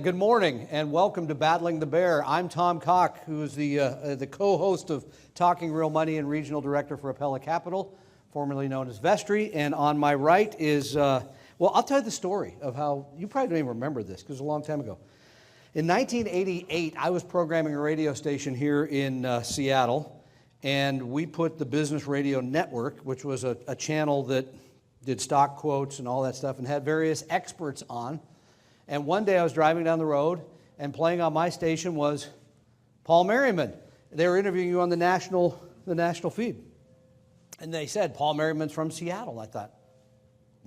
Good morning and welcome to Battling the Bear. I'm Tom Cock, who is the co-host of Talking Real Money and Regional Director for Appella Capital, formerly known as Vestry. And on my right is, well, I'll tell you the story of how, you probably don't even remember this because it was a long time ago. In 1988, I was programming a radio station here in Seattle, and we put the Business Radio Network, which was a channel that did stock quotes and all that stuff and had various experts on. And one day I was driving down the road, and playing on my station was Paul Merriman. They were interviewing you on the national feed. And they said, Paul Merriman's from Seattle. I thought,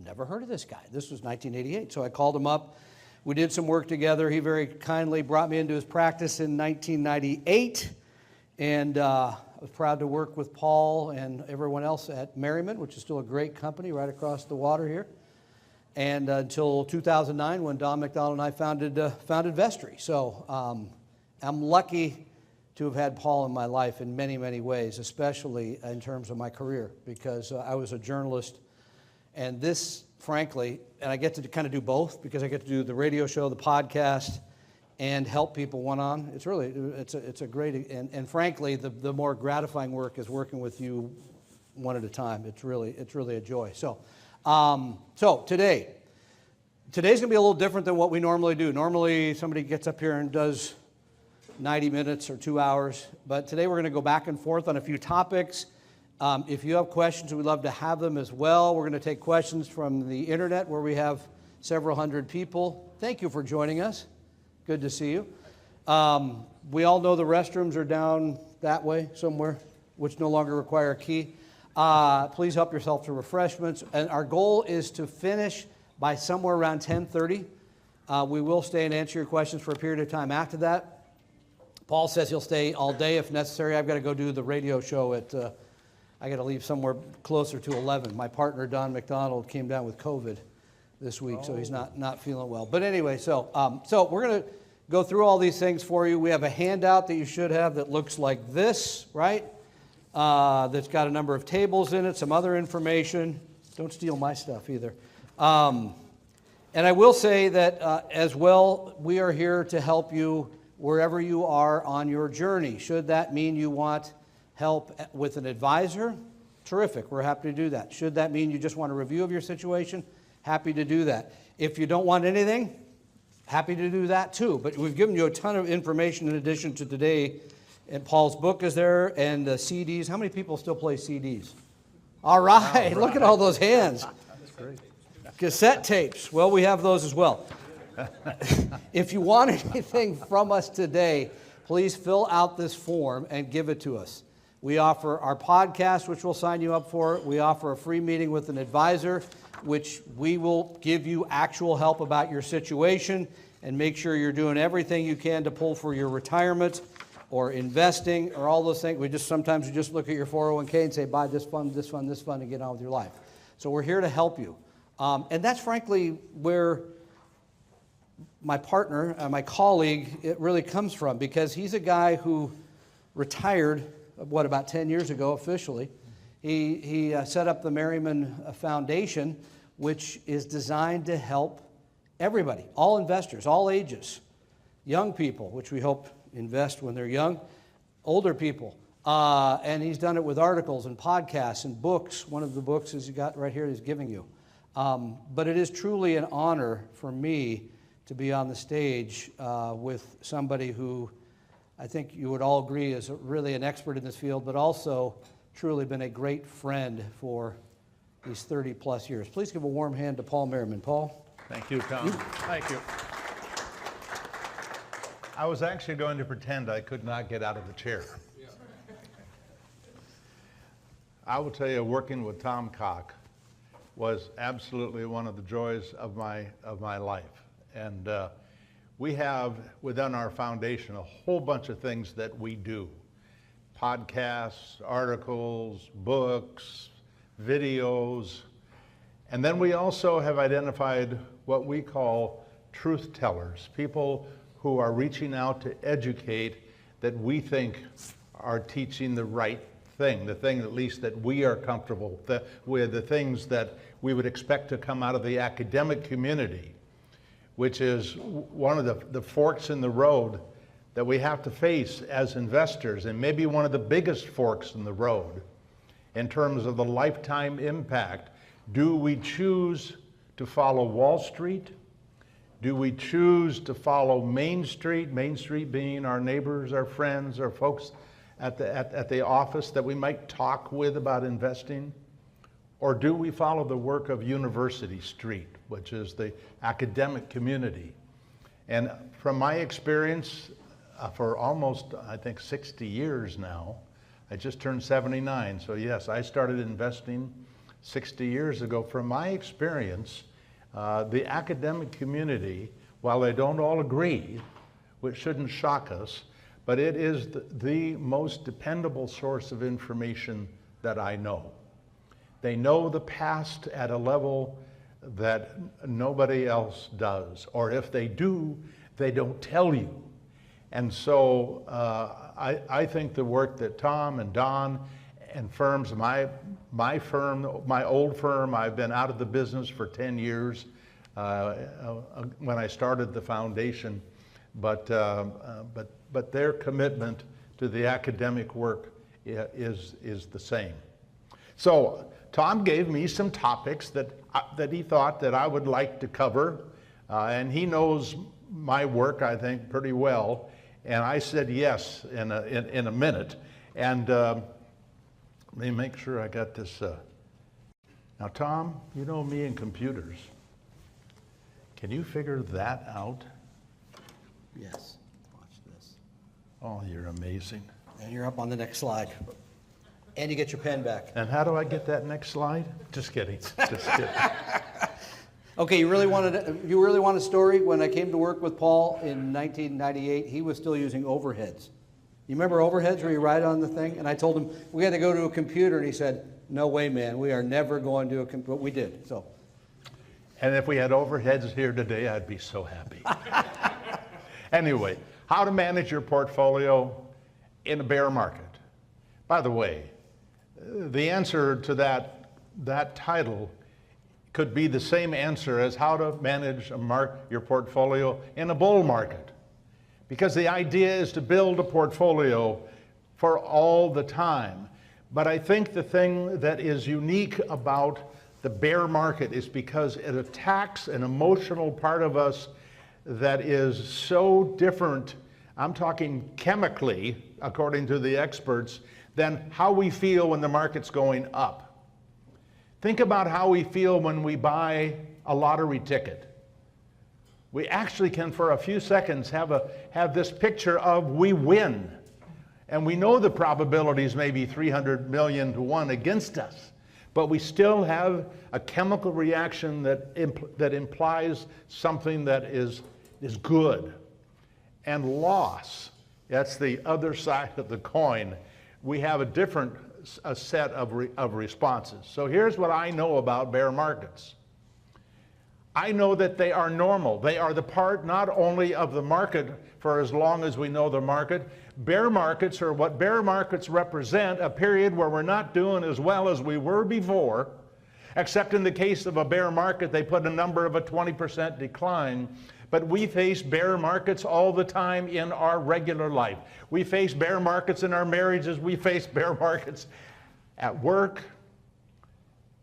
never heard of this guy. This was 1988. So I called him up. We did some work together. He very kindly brought me into his practice in 1998. And I was proud to work with Paul and everyone else at Merriman, which is still a great company right across the water here. And until 2009, when Don McDonald and I founded Vestry. So I'm lucky to have had Paul in my life in many, many ways, especially in terms of my career, because I was a journalist. And this, frankly, and I get to kind of do both, because I get to do the radio show, the podcast, and help people one-on. It's really, it's a great, and frankly, the more gratifying work is working with you one at a time. It's really a joy. So today's going to be a little different than what we normally do. Normally, somebody gets up here and does 90 minutes or 2 hours. But today we're going to go back and forth on a few topics. If you have questions, we'd love to have them as well. We're going to take questions from the internet, where we have several hundred people. Thank you for joining us. Good to see you. We all know the restrooms are down that way somewhere, which no longer require a key. Please help yourself to refreshments. And our goal is to finish by somewhere around 10:30. We will stay and answer your questions for a period of time after that. Paul says he'll stay all day if necessary. I've got to go do the radio show at, I got to leave somewhere closer to 11. My partner, Don McDonald, came down with COVID this week, so he's not feeling well. But anyway, so we're going to go through all these things for you. We have a handout that you should have that looks like this, right? That's got a number of tables in it, some other information. Don't steal my stuff either. And I will say that as well, we are here to help you wherever you are on your journey. Should that mean you want help with an advisor? Terrific, we're happy to do that. Should that mean you just want a review of your situation? Happy to do that. If you don't want anything, happy to do that too. But we've given you a ton of information in addition to today. And Paul's book is there, and the CDs. How many people still play CDs? All right, look at all those hands. That's great. Cassette tapes. Well, we have those as well. If you want anything from us today, please fill out this form and give it to us. We offer our podcast, which we'll sign you up for. We offer a free meeting with an advisor, which we will give you actual help about your situation and make sure you're doing everything you can to pull for your retirement or investing, or all those things. Sometimes we just look at your 401k and say, buy this fund, this fund, this fund, and get on with your life. So we're here to help you. And that's frankly where my partner, my colleague, it really comes from, because he's a guy who retired, about 10 years ago officially. He set up the Merriman Foundation, which is designed to help everybody, all investors, all ages, young people, which we hope invest when they're young, older people. And he's done it with articles and podcasts and books. One of the books is you got right here he's giving you. But it is truly an honor for me to be on the stage with somebody who I think you would all agree is really an expert in this field, but also truly been a great friend for these 30 plus years. Please give a warm hand to Paul Merriman. Paul. Thank you, Tom. Thank you. I was actually going to pretend I could not get out of the chair. I will tell you, working with Tom Cock was absolutely one of the joys of my life. And we have within our foundation a whole bunch of things that we do. Podcasts, articles, books, videos. And then we also have identified what we call truth tellers, people who are reaching out to educate that we think are teaching the right thing, the thing at least that we are comfortable with, the things that we would expect to come out of the academic community. which is one of the forks in the road that we have to face as investors, and maybe one of the biggest forks in the road in terms of the lifetime impact. Do we choose to follow Wall Street? Do we choose to follow Main Street? Main Street being our neighbors, our friends, our folks at the office that we might talk with about investing? Or do we follow the work of University Street, which is the academic community? And from my experience, for almost, I think, 60 years now, I just turned 79, so yes, I started investing 60 years ago. From my experience, the academic community, while they don't all agree, which shouldn't shock us, but it is the most dependable source of information that I know. They know the past at a level that nobody else does, or if they do, they don't tell you. And so I think the work that Tom and Don and firms, my firm, my old firm, I've been out of the business for 10 years when I started the foundation, but their commitment to the academic work is the same. So Tom gave me some topics that he thought that I would like to cover, and he knows my work, I think, pretty well. And I said yes in a minute. And let me make sure I got this. Now, Tom, you know me and computers. Can you figure that out? Yes. Watch this. Oh, you're amazing. And you're up on the next slide. And you get your pen back. And how do I get that next slide? Just kidding. Just kidding. Okay, you really want a story? When I came to work with Paul in 1998, he was still using overheads. You remember overheads where you write on the thing? And I told him, we had to go to a computer, and he said, no way, man, we are never going to a computer. But we did, so. And if we had overheads here today, I'd be so happy. Anyway, how to manage your portfolio in a bear market. By the way, the answer to that title could be the same answer as how to manage your portfolio in a bull market. Because the idea is to build a portfolio for all the time. But I think the thing that is unique about the bear market is because it attacks an emotional part of us that is so different, I'm talking chemically, according to the experts, than how we feel when the market's going up. Think about how we feel when we buy a lottery ticket. We actually can, for a few seconds, have this picture of we win. And we know the probabilities may be 300 million to 1 against us, but we still have a chemical reaction that implies something that is good. And loss, that's the other side of the coin. We have a different set of responses. So here's what I know about bear markets. I know that they are normal. They are the part not only of the market for as long as we know the market. Bear markets are what bear markets represent, a period where we're not doing as well as we were before, except in the case of a bear market, they put a number of a 20% decline. But we face bear markets all the time in our regular life. We face bear markets in our marriages. We face bear markets at work.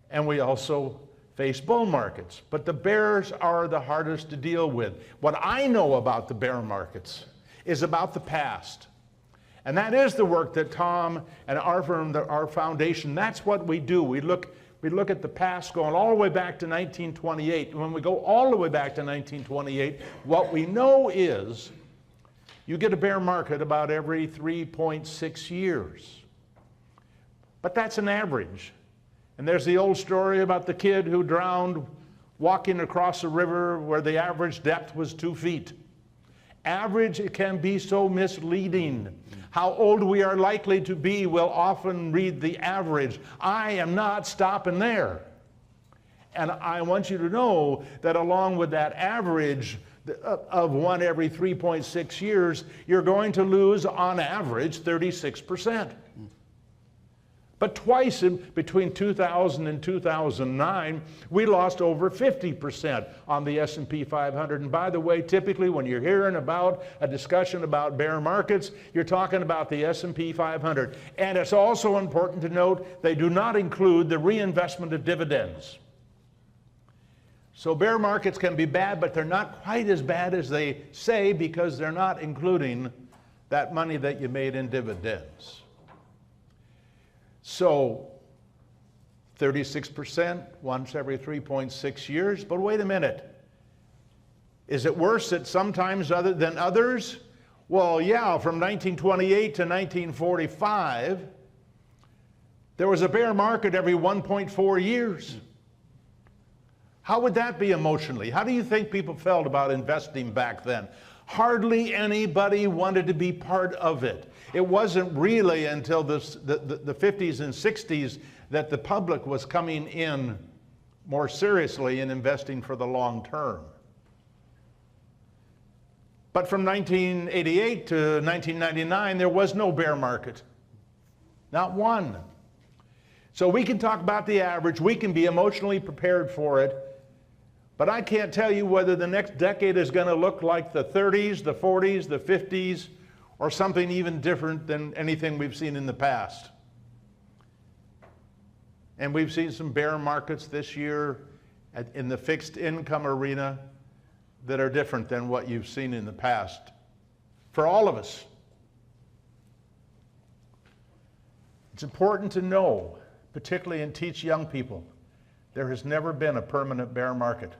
And we also face bull markets. But the bears are the hardest to deal with. What I know about the bear markets is about the past. And that is the work that Tom and our firm, our foundation, that's what we do. We look at the past going all the way back to 1928. And when we go all the way back to 1928, what we know is you get a bear market about every 3.6 years. But that's an average. And there's the old story about the kid who drowned walking across a river where the average depth was 2 feet. Average, it can be so misleading. How old we are likely to be will often read the average. I am not stopping there. And I want you to know that along with that average of 1 every 3.6 years, you're going to lose on average 36%. But twice between 2000 and 2009, we lost over 50% on the S&P 500. And by the way, typically when you're hearing about a discussion about bear markets, you're talking about the S&P 500. And it's also important to note they do not include the reinvestment of dividends. So bear markets can be bad, but they're not quite as bad as they say because they're not including that money that you made in dividends. So 36% once every 3.6 years. But wait a minute. Is it worse at sometimes than others? Well, yeah, from 1928 to 1945, there was a bear market every 1.4 years. How would that be emotionally? How do you think people felt about investing back then? Hardly anybody wanted to be part of it. It wasn't really until the 50s and 60s that the public was coming in more seriously in investing for the long term. But from 1988 to 1999, there was no bear market. Not one. So we can talk about the average. We can be emotionally prepared for it. But I can't tell you whether the next decade is going to look like the 30s, the 40s, the 50s, or something even different than anything we've seen in the past. And we've seen some bear markets this year in the fixed income arena that are different than what you've seen in the past for all of us. It's important to know, particularly and teach young people, there has never been a permanent bear market.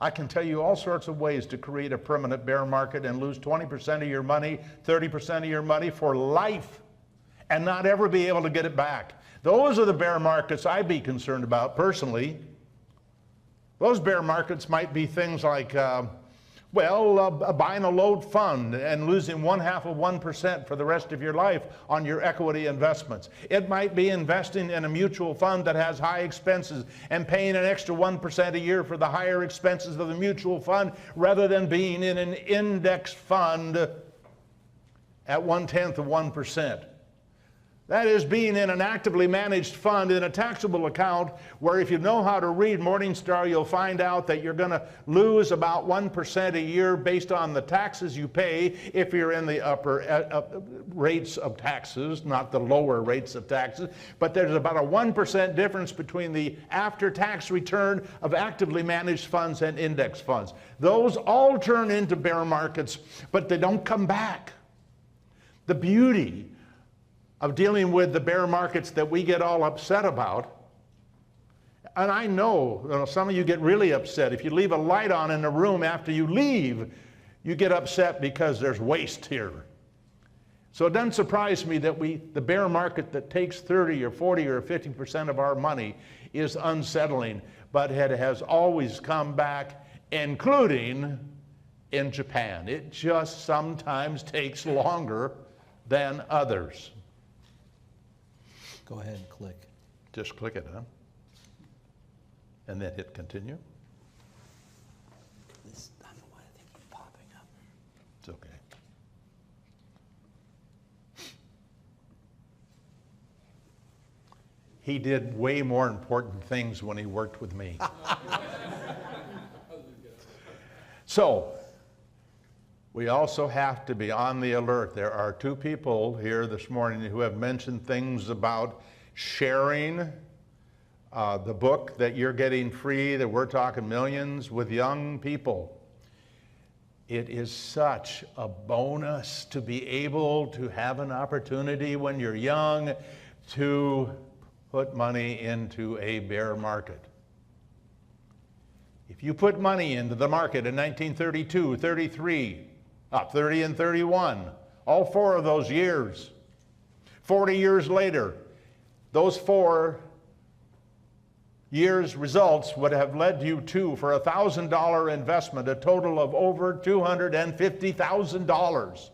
I can tell you all sorts of ways to create a permanent bear market and lose 20% of your money, 30% of your money for life and not ever be able to get it back. Those are the bear markets I'd be concerned about personally. Those bear markets might be things like, buying a load fund and losing 0.5% for the rest of your life on your equity investments. It might be investing in a mutual fund that has high expenses and paying an extra 1% a year for the higher expenses of the mutual fund rather than being in an index fund at 1/10 of 1%. That is being in an actively managed fund in a taxable account where if you know how to read Morningstar, you'll find out that you're going to lose about 1% a year based on the taxes you pay if you're in the upper rates of taxes, not the lower rates of taxes. But there's about a 1% difference between the after-tax return of actively managed funds and index funds. Those all turn into bear markets, but they don't come back. The beauty of dealing with the bear markets that we get all upset about, and I know some of you get really upset. If you leave a light on in a room after you leave, you get upset because there's waste here. So it doesn't surprise me that the bear market that takes 30 or 40 or 50% of our money is unsettling, but it has always come back, including in Japan. It just sometimes takes longer than others. Go ahead and click. Just click it, huh? And then hit continue. I don't know why I think it's popping up. It's okay. He did way more important things when he worked with me. So, we also have to be on the alert. There are two people here this morning who have mentioned things about sharing the book that you're getting free, that we're talking millions, with young people. It is such a bonus to be able to have an opportunity when you're young to put money into a bear market. If you put money into the market in 1932, 33, 30 and 31, all 4 of those years. 40 years later, those 4 years' results would have led you to, for a $1,000 investment, a total of over $250,000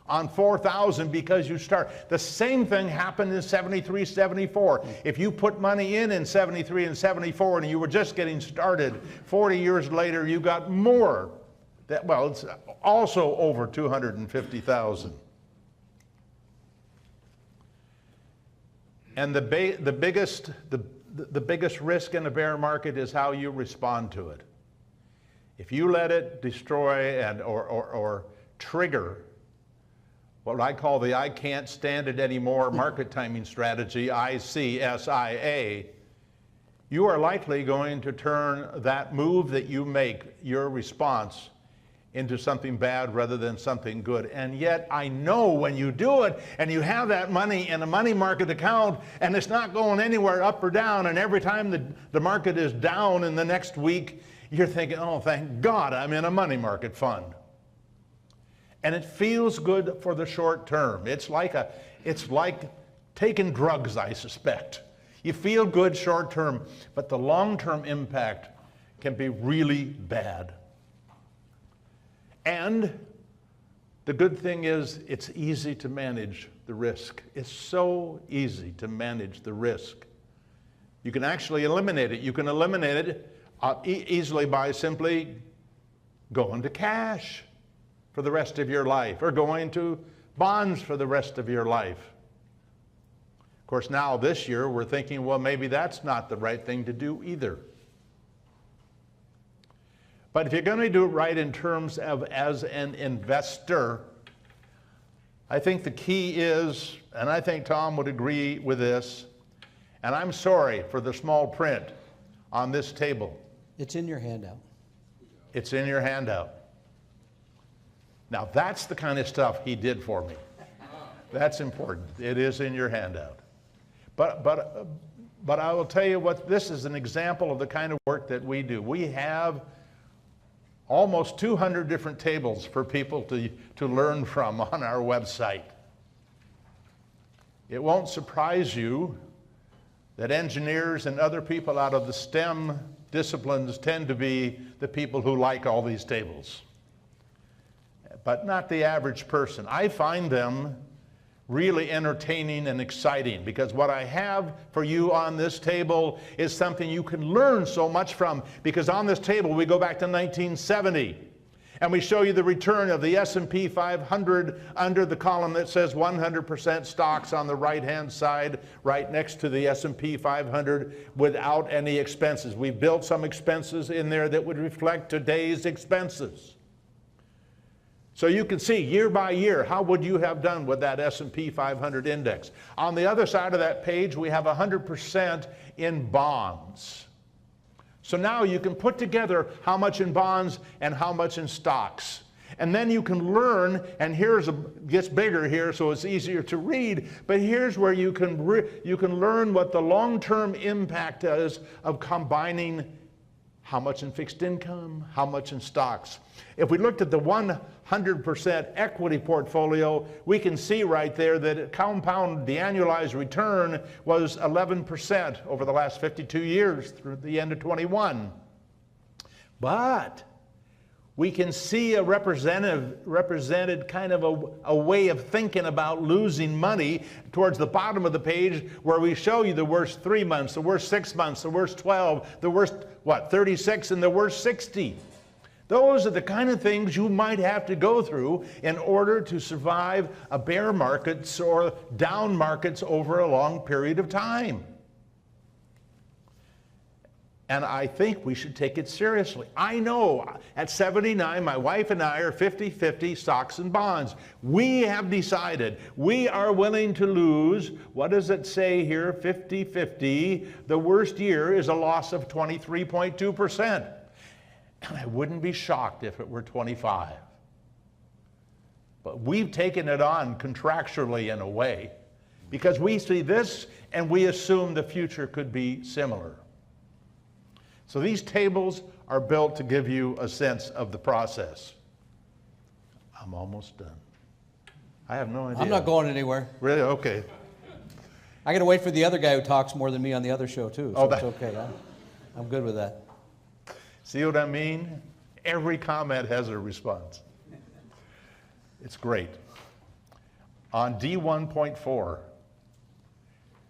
on 4,000 because you start. The same thing happened in 73, 74. If you put money in 73 and 74 and you were just getting started, 40 years later you got more. It's also over 250,000. And the biggest risk in a bear market is how you respond to it. If you let it destroy or trigger what I call the I can't stand it anymore market timing strategy, ICSIA, you are likely going to turn that move that you make, your response, into something bad rather than something good. And yet I know when you do it and you have that money in a money market account and it's not going anywhere up or down, and every time the market is down in the next week, you're thinking, oh, thank God I'm in a money market fund. And it feels good for the short term. It's like taking drugs, I suspect. You feel good short term, but the long-term impact can be really bad. And the good thing is it's easy to manage the risk. It's so easy to manage the risk. You can actually eliminate it. You can eliminate it easily by simply going to cash for the rest of your life, or going to bonds for the rest of your life. Of course, now this year we're thinking, well, maybe that's not the right thing to do either. But if you're going to do it right in terms of as an investor, I think the key is, and I think Tom would agree with this, and I'm sorry for the small print on this table. It's in your handout. It's in your handout. Now that's the kind of stuff he did for me. That's important. It is in your handout. But I will tell you what, this is an example of the kind of work that we do. We have almost 200 different tables for people to learn from on our website. It won't surprise you that engineers and other people out of the STEM disciplines tend to be the people who like all these tables, but not the average person. I find them really entertaining and exciting, because what I have for you on this table is something you can learn so much from, because on this table we go back to 1970 and we show you the return of the S&P 500 under the column that says 100% stocks on the right hand side, right next to the S&P 500 without any expenses. We've built some expenses in there that would reflect today's expenses. So you can see year by year, how would you have done with that S&P 500 index? On the other side of that page, we have 100% in bonds. So now you can put together how much in bonds and how much in stocks. And then you can learn, and gets bigger here so it's easier to read, but here's where you can learn what the long-term impact is of combining how much in fixed income, how much in stocks. If we looked at the 100% equity portfolio, we can see right there that compound the annualized return was 11% over the last 52 years through the end of 21. But we can see a represented kind of a way of thinking about losing money towards the bottom of the page, where we show you the worst 3 months, the worst 6 months, the worst 12, the worst, 36, and the worst 60. Those are the kind of things you might have to go through in order to survive a bear markets or down markets over a long period of time. And I think we should take it seriously. I know at 79, my wife and I are 50-50 stocks and bonds. We have decided we are willing to lose, what does it say here, 50-50. The worst year is a loss of 23.2%. And I wouldn't be shocked if it were 25. But we've taken it on contractually in a way, because we see this and we assume the future could be similar. So these tables are built to give you a sense of the process. I'm almost done. I have no idea. I'm not going anywhere. Really? Okay. I got to wait for the other guy who talks more than me on the other show too, so it's okay. I'm good with that. See what I mean? Every comment has a response. It's great. On D1.4,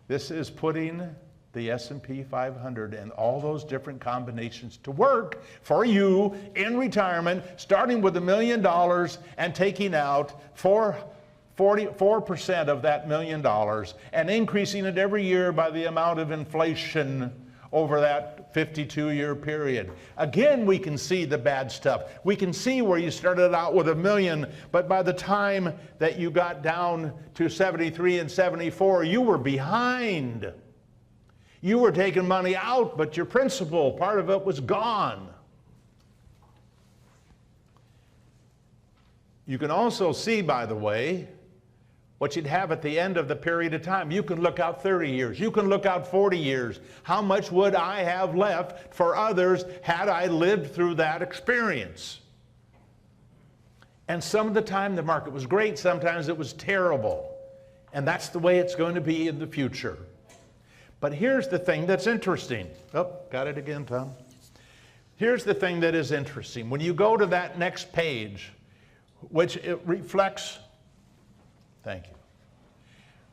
this is putting the S&P 500 and all those different combinations to work for you in retirement, starting with $1 million and taking out 4% of that $1 million and increasing it every year by the amount of inflation over that 52-year period. Again, we can see the bad stuff. We can see where you started out with $1 million, but by the time that you got down to 73 and 74, you were behind. You were taking money out, but your principal, part of it was gone. You can also see, by the way, what you'd have at the end of the period of time. You can look out 30 years. You can look out 40 years. How much would I have left for others had I lived through that experience? And some of the time the market was great, sometimes it was terrible. And that's the way it's going to be in the future. But here's the thing that's interesting. Oh, got it again, Tom? Here's the thing that is interesting. When you go to that next page, which it reflects, thank you,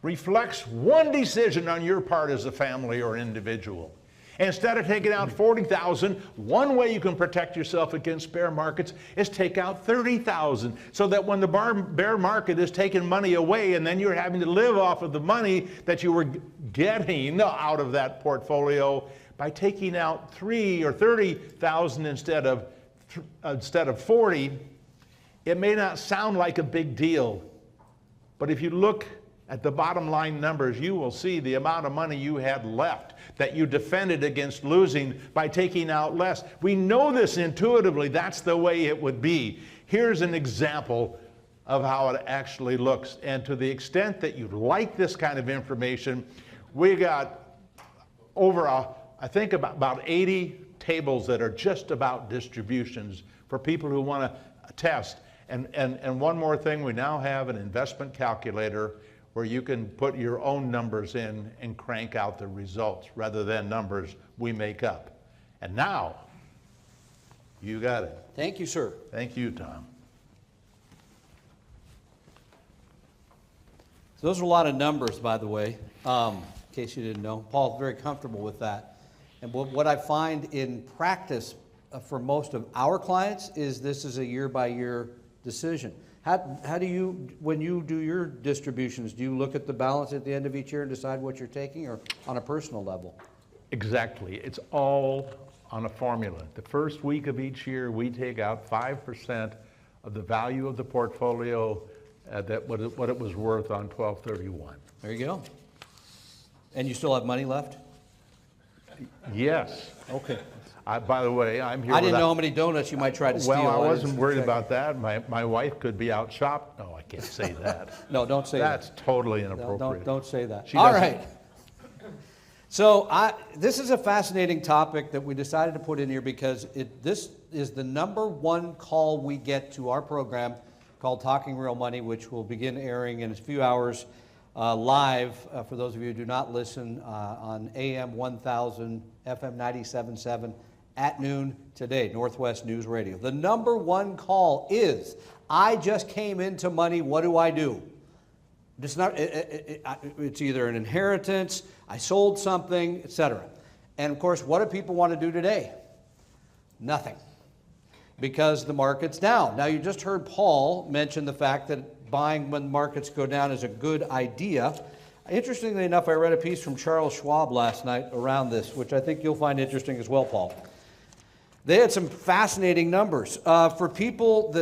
reflects one decision on your part as a family or individual. Instead of taking out $40,000, one way you can protect yourself against bear markets is take out $30,000, so that when the bear market is taking money away and then you're having to live off of the money that you were getting out of that portfolio, by taking out $3,000 or $30,000 instead of 40, it may not sound like a big deal, but if you look at the bottom line numbers, you will see the amount of money you had left that you defended against losing by taking out less. We know this intuitively. That's the way it would be. Here's an example of how it actually looks. And to the extent that you like this kind of information, we got over, I think about 80 tables that are just about distributions for people who want to test. And one more thing, we now have an investment calculator where you can put your own numbers in and crank out the results rather than numbers we make up. And now, you got it. Thank you, sir. Thank you, Tom. So those are a lot of numbers, by the way, in case you didn't know. Paul's very comfortable with that. And what I find in practice for most of our clients is this is a year-by-year decision. How do you, when you do your distributions, do you look at the balance at the end of each year and decide what you're taking, or on a personal level? Exactly. It's all on a formula. The first week of each year, we take out 5% of the value of the portfolio what it was worth on 12/31. There you go. And you still have money left? Yes. Okay. By the way, I'm here. I didn't know how many donuts you might try to steal. Well, I wasn't worried about that. My wife could be out shopping. No, I can't say that. No, don't say that. That's totally inappropriate. Don't say that. She All doesn't. right. So this is a fascinating topic that we decided to put in here because this is the #1 call we get to our program called Talking Real Money, which will begin airing in a few hours live for those of you who do not listen on AM 1000, FM 97.7 at noon today, Northwest News Radio. The #1 call is, I just came into money, what do I do? It's either an inheritance, I sold something, etc. And of course, what do people want to do today? Nothing, because the market's down. Now, you just heard Paul mention the fact that buying when markets go down is a good idea. Interestingly enough, I read a piece from Charles Schwab last night around this, which I think you'll find interesting as well, Paul. They had some fascinating numbers. For people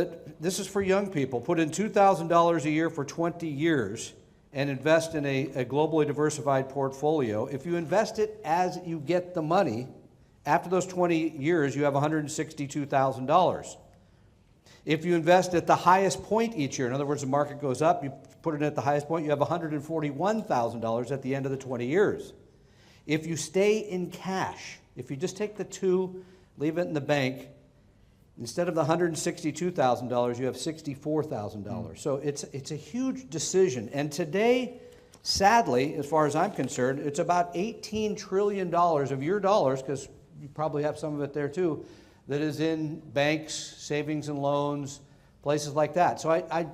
this is for young people, put in $2,000 a year for 20 years and invest in a globally diversified portfolio. If you invest it as you get the money, after those 20 years, you have $162,000. If you invest at the highest point each year, in other words, the market goes up, you put it at the highest point, you have $141,000 at the end of the 20 years. If you stay in cash, if you just take the two, leave it in the bank, instead of the $162,000, you have $64,000. So it's a huge decision. And today, sadly, as far as I'm concerned, it's about $18 trillion of your dollars, because you probably have some of it there too, that is in banks, savings and loans, places like that. So I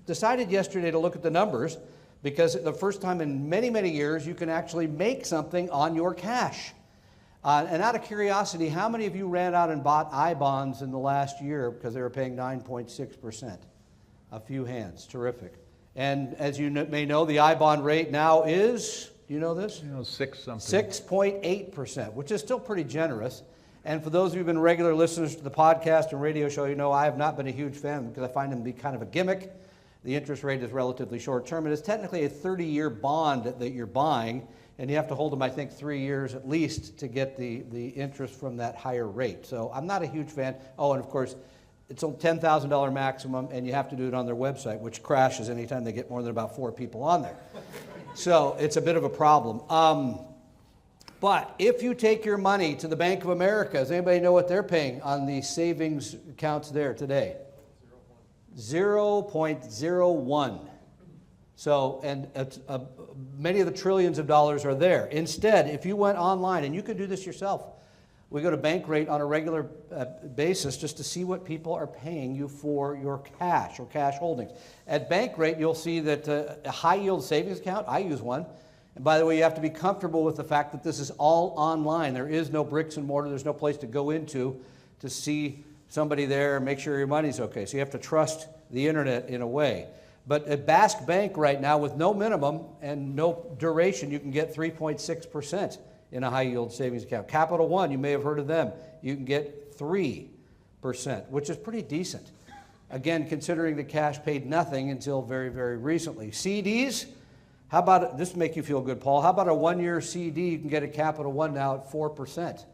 decided yesterday to look at the numbers, because the first time in many, many years, you can actually make something on your cash. And out of curiosity, how many of you ran out and bought I-bonds in the last year because they were paying 9.6%? A few hands. Terrific. And as you may know, the I-bond rate now is, do you know this? You know, 6 something. 6.8%, which is still pretty generous. And for those of you who've been regular listeners to the podcast and radio show, you know I have not been a huge fan because I find them to be kind of a gimmick. The interest rate is relatively short term. It is technically a 30-year bond that you're buying, and you have to hold them, I think, 3 years at least to get the interest from that higher rate. So I'm not a huge fan. Oh, and of course, it's a $10,000 maximum, and you have to do it on their website, which crashes anytime they get more than about 4 people on there. So it's a bit of a problem. But if you take your money to the Bank of America, does anybody know what they're paying on the savings accounts there today? 0.01. So, and many of the trillions of dollars are there. Instead, if you went online, and you could do this yourself, we go to Bankrate on a regular basis just to see what people are paying you for your cash or cash holdings. At Bankrate, you'll see that a high-yield savings account, I use one. And by the way, you have to be comfortable with the fact that this is all online. There is no bricks and mortar. There's no place to go into to see somebody there and make sure your money's okay. So you have to trust the internet in a way. But at Basque Bank right now, with no minimum and no duration, you can get 3.6% in a high-yield savings account. Capital One, you may have heard of them. You can get 3%, which is pretty decent. Again, considering the cash paid nothing until very, very recently. CDs, how about, this make you feel good, Paul, how about a 1-year CD you can get at Capital One now at 4%?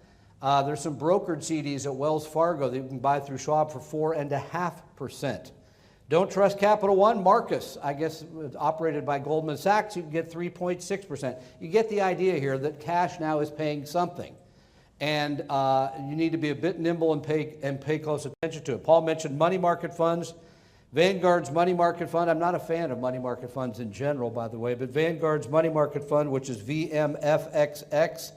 There's some brokered CDs at Wells Fargo that you can buy through Schwab for 4.5%. Don't trust Capital One? Marcus, I guess, operated by Goldman Sachs, you can get 3.6%. You get the idea here that cash now is paying something. And you need to be a bit nimble and pay close attention to it. Paul mentioned money market funds. Vanguard's money market fund, I'm not a fan of money market funds in general, by the way, but Vanguard's money market fund, which is VMFXX,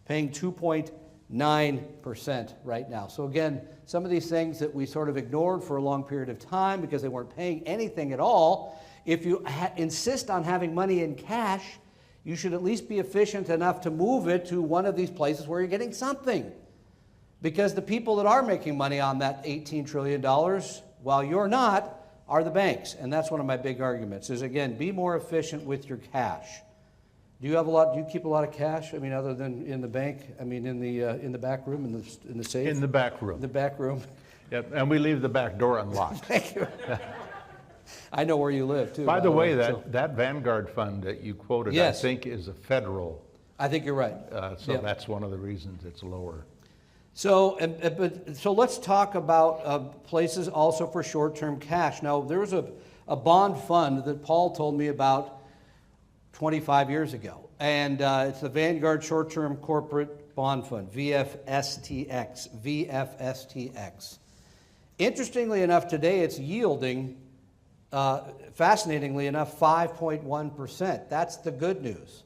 paying 2.9% right now. So again, some of these things that we sort of ignored for a long period of time because they weren't paying anything at all, if you insist on having money in cash, you should at least be efficient enough to move it to one of these places where you're getting something. Because the people that are making money on that $18 trillion, while you're not, are the banks. And that's one of my big arguments is, again, be more efficient with your cash. Do you keep a lot of cash? I mean, other than in the bank? I mean, in the back room, in the safe? In the back room. The back room. Yep, and we leave the back door unlocked. Thank you. I know where you live, too. By the way, that Vanguard fund that you quoted, yes, I think is a federal. I think you're right. So yep, that's one of the reasons it's lower. So let's talk about places also for short-term cash. Now, there was a bond fund that Paul told me about 25 years ago, and it's the Vanguard Short-Term Corporate Bond Fund, VFSTX, VFSTX. Interestingly enough, today it's yielding, fascinatingly enough, 5.1%. That's the good news.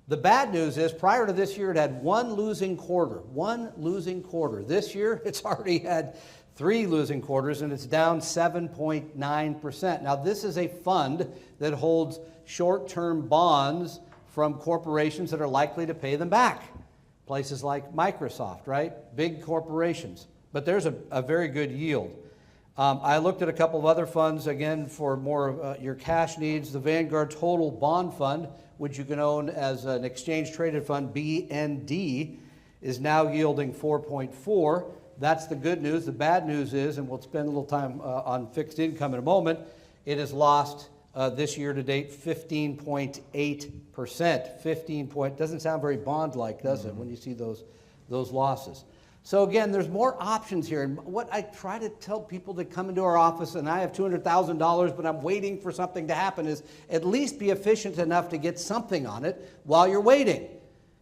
The bad news is, prior to this year, it had one losing quarter. This year, it's already had 3 losing quarters, and it's down 7.9%. Now, this is a fund that holds short-term bonds from corporations that are likely to pay them back. Places like Microsoft, right? Big corporations. But there's a very good yield. I looked at a couple of other funds, again, for more of your cash needs. The Vanguard Total Bond Fund, which you can own as an exchange-traded fund, BND, is now yielding 4.4. That's the good news. The bad news is, and we'll spend a little time on fixed income in a moment, it has lost this year to date 15.8%. Doesn't sound very bond-like, does it, when you see those losses? So again, there's more options here. And what I try to tell people that come into our office, and I have $200,000, but I'm waiting for something to happen, is at least be efficient enough to get something on it while you're waiting.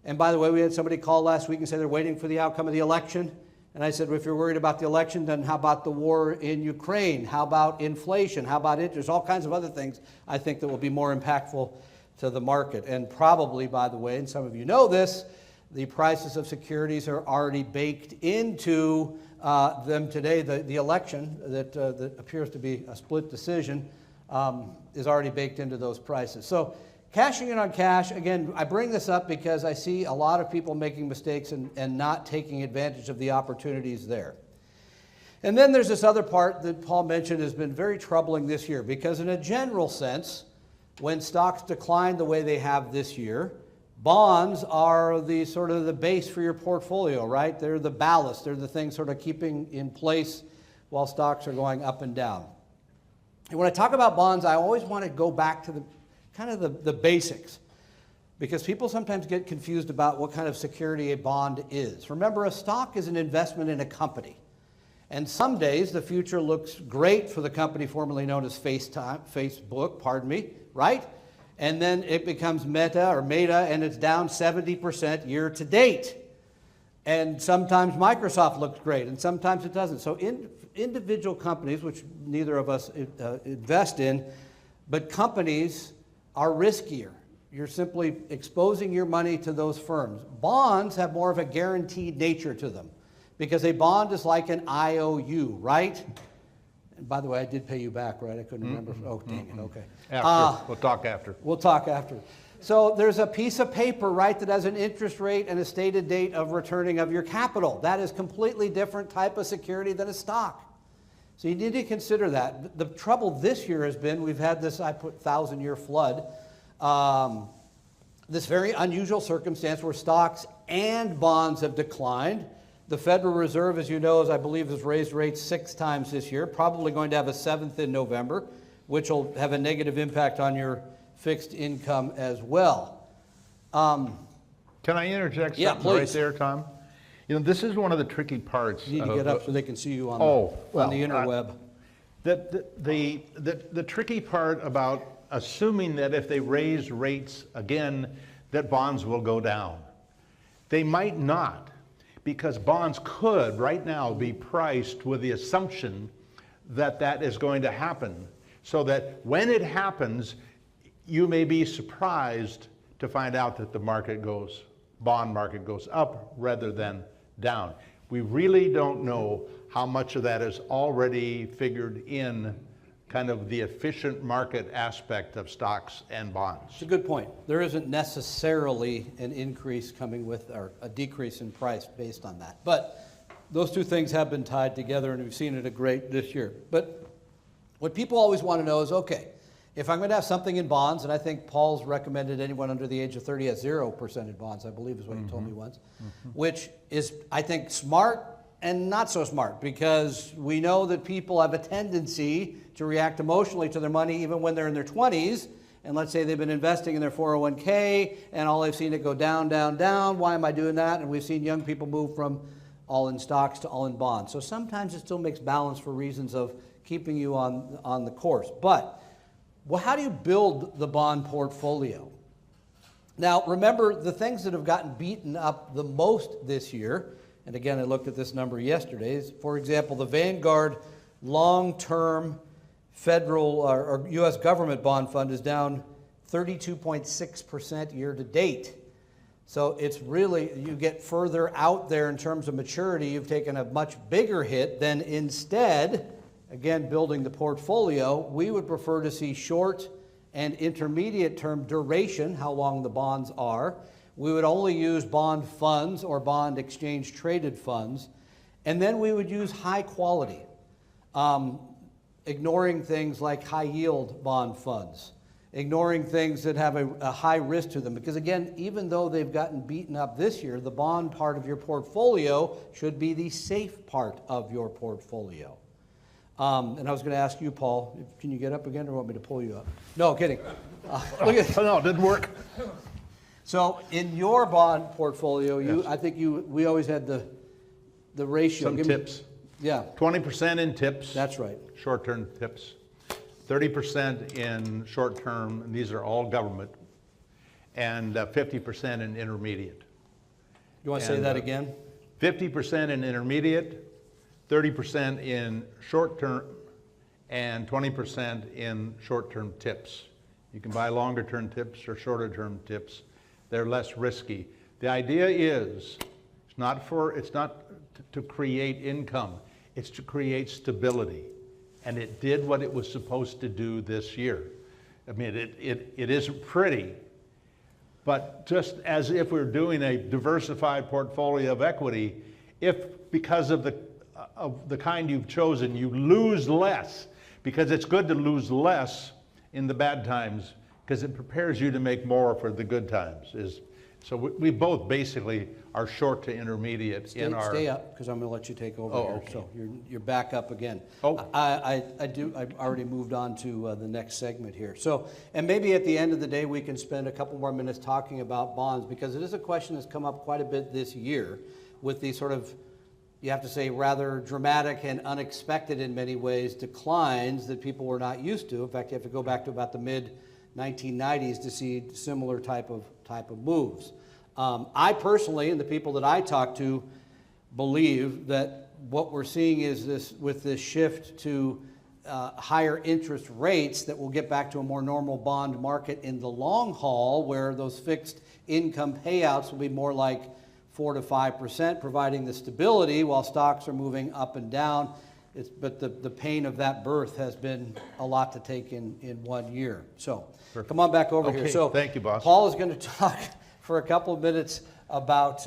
And by the way, we had somebody call last week and say they're waiting for the outcome of the election. And I said, well, if you're worried about the election, then how about the war in Ukraine? How about inflation? How about it? There's all kinds of other things I think that will be more impactful to the market. And probably, by the way, and some of you know this, the prices of securities are already baked into them today. The election that appears to be a split decision is already baked into those prices. So cashing in on cash, again, I bring this up because I see a lot of people making mistakes and not taking advantage of the opportunities there. And then there's this other part that Paul mentioned has been very troubling this year because in a general sense, When stocks decline the way they have this year, bonds are the sort of the base for your portfolio, right? They're the ballast. They're the things sort of keeping in place while stocks are going up and down. And when I talk about bonds, I always want to go back to the kind of the basics, because people sometimes get confused about what kind of security a bond is. Remember, a stock is an investment in a company. And some days the future looks great for the company formerly known as Facebook, right? And then it becomes Meta, and it's down 70% year to date. And sometimes Microsoft looks great, and sometimes it doesn't. So individual companies, which neither of us invest in, but companies are riskier. You're simply exposing your money to those firms. Bonds have more of a guaranteed nature to them, because a bond is like an IOU, right? And by the way, I did pay you back, right? I couldn't remember. Oh, dang it, okay. After. We'll talk after. We'll talk after. So there's a piece of paper, right, that has an interest rate and a stated date of returning of your capital. That is completely different type of security than a stock. So you need to consider that. The trouble this year has been, we've had this, I put 1,000-year flood, this very unusual circumstance where stocks and bonds have declined. The Federal Reserve, as you know, I believe, has raised rates 6 times this year, probably going to have a 7th in November, which will have a negative impact on your fixed income as well. Can I interject something right there, Tom? You know, this is one of the tricky parts. You need to get up so they can see you on, on the interweb. The tricky part about assuming that if they raise rates again, that bonds will go down. They might not, because bonds could right now be priced with the assumption that that is going to happen, so that when it happens, you may be surprised to find out that the bond market goes up rather than down. We really don't know how much of that is already figured in kind of the efficient market aspect of stocks and bonds. It's a good point. There isn't necessarily an increase coming with, or a decrease in price based on that. But those two things have been tied together, and we've seen it a great this year. But what people always want to know is, okay, if I'm going to have something in bonds, and I think Paul's recommended anyone under the age of 30 has 0% in bonds, I believe is what he told me once, which is, I think, smart and not so smart, because we know that people have a tendency to react emotionally to their money even when they're in their 20s. And let's say they've been investing in their 401k and all they've seen it go down, down, down. Why am I doing that? And we've seen young people move from all in stocks to all in bonds. So sometimes it still makes balance for reasons of keeping you on the course. But well, how do you build the bond portfolio? Now, remember, the things that have gotten beaten up the most this year, and again, I looked at this number yesterday, is, for example, the Vanguard long-term federal or U.S. government bond fund is down 32.6% year to date. So it's really, you get further out there in terms of maturity, you've taken a much bigger hit than instead, again, building the portfolio. We would prefer to see short and intermediate term duration, how long the bonds are. We would only use bond funds or bond exchange traded funds. And then we would use high quality, ignoring things like high yield bond funds, ignoring things that have a high risk to them. Because again, even though they've gotten beaten up this year, the bond part of your portfolio should be the safe part of your portfolio. And I was going to ask you, Paul, can you get up again or want me to pull you up? No, kidding. Look at No, it didn't work. So in your bond portfolio, Yes. I think we always had the ratio. Some tips. Yeah. 20% in tips. That's right. Short-term tips. 30% in short-term, and these are all government, and 50% in intermediate. You want to say that again? 50% in intermediate, 30% in short-term, and 20% in short-term tips. You can buy longer-term tips or shorter-term tips. They're less risky. The idea is, it's not to create income, it's to create stability. And it did what it was supposed to do this year. I mean, it isn't pretty, but just as if we're doing a diversified portfolio of equity, if because of the kind you've chosen, you lose less, because it's good to lose less in the bad times, because it prepares you to make more for the good times. So we both basically are short to intermediate in our... Stay up, because I'm going to let you take over here. Okay. So you're back up again. Oh. I've already moved on to the next segment here. So, and maybe at the end of the day, we can spend a couple more minutes talking about bonds, because it is a question that's come up quite a bit this year with these sort of, you have to say, rather dramatic and unexpected in many ways declines that people were not used to. In fact, you have to go back to about the mid-1990s to see similar type of moves. I personally, and the people that I talk to, believe that what we're seeing is this shift to higher interest rates, that we'll get back to a more normal bond market in the long haul, where those fixed income payouts will be more like 4 to 5%, providing the stability while stocks are moving up and down. But the pain of that birth has been a lot to take in 1 year. So come on back over here. So thank you, boss. Paul is going to talk for a couple of minutes about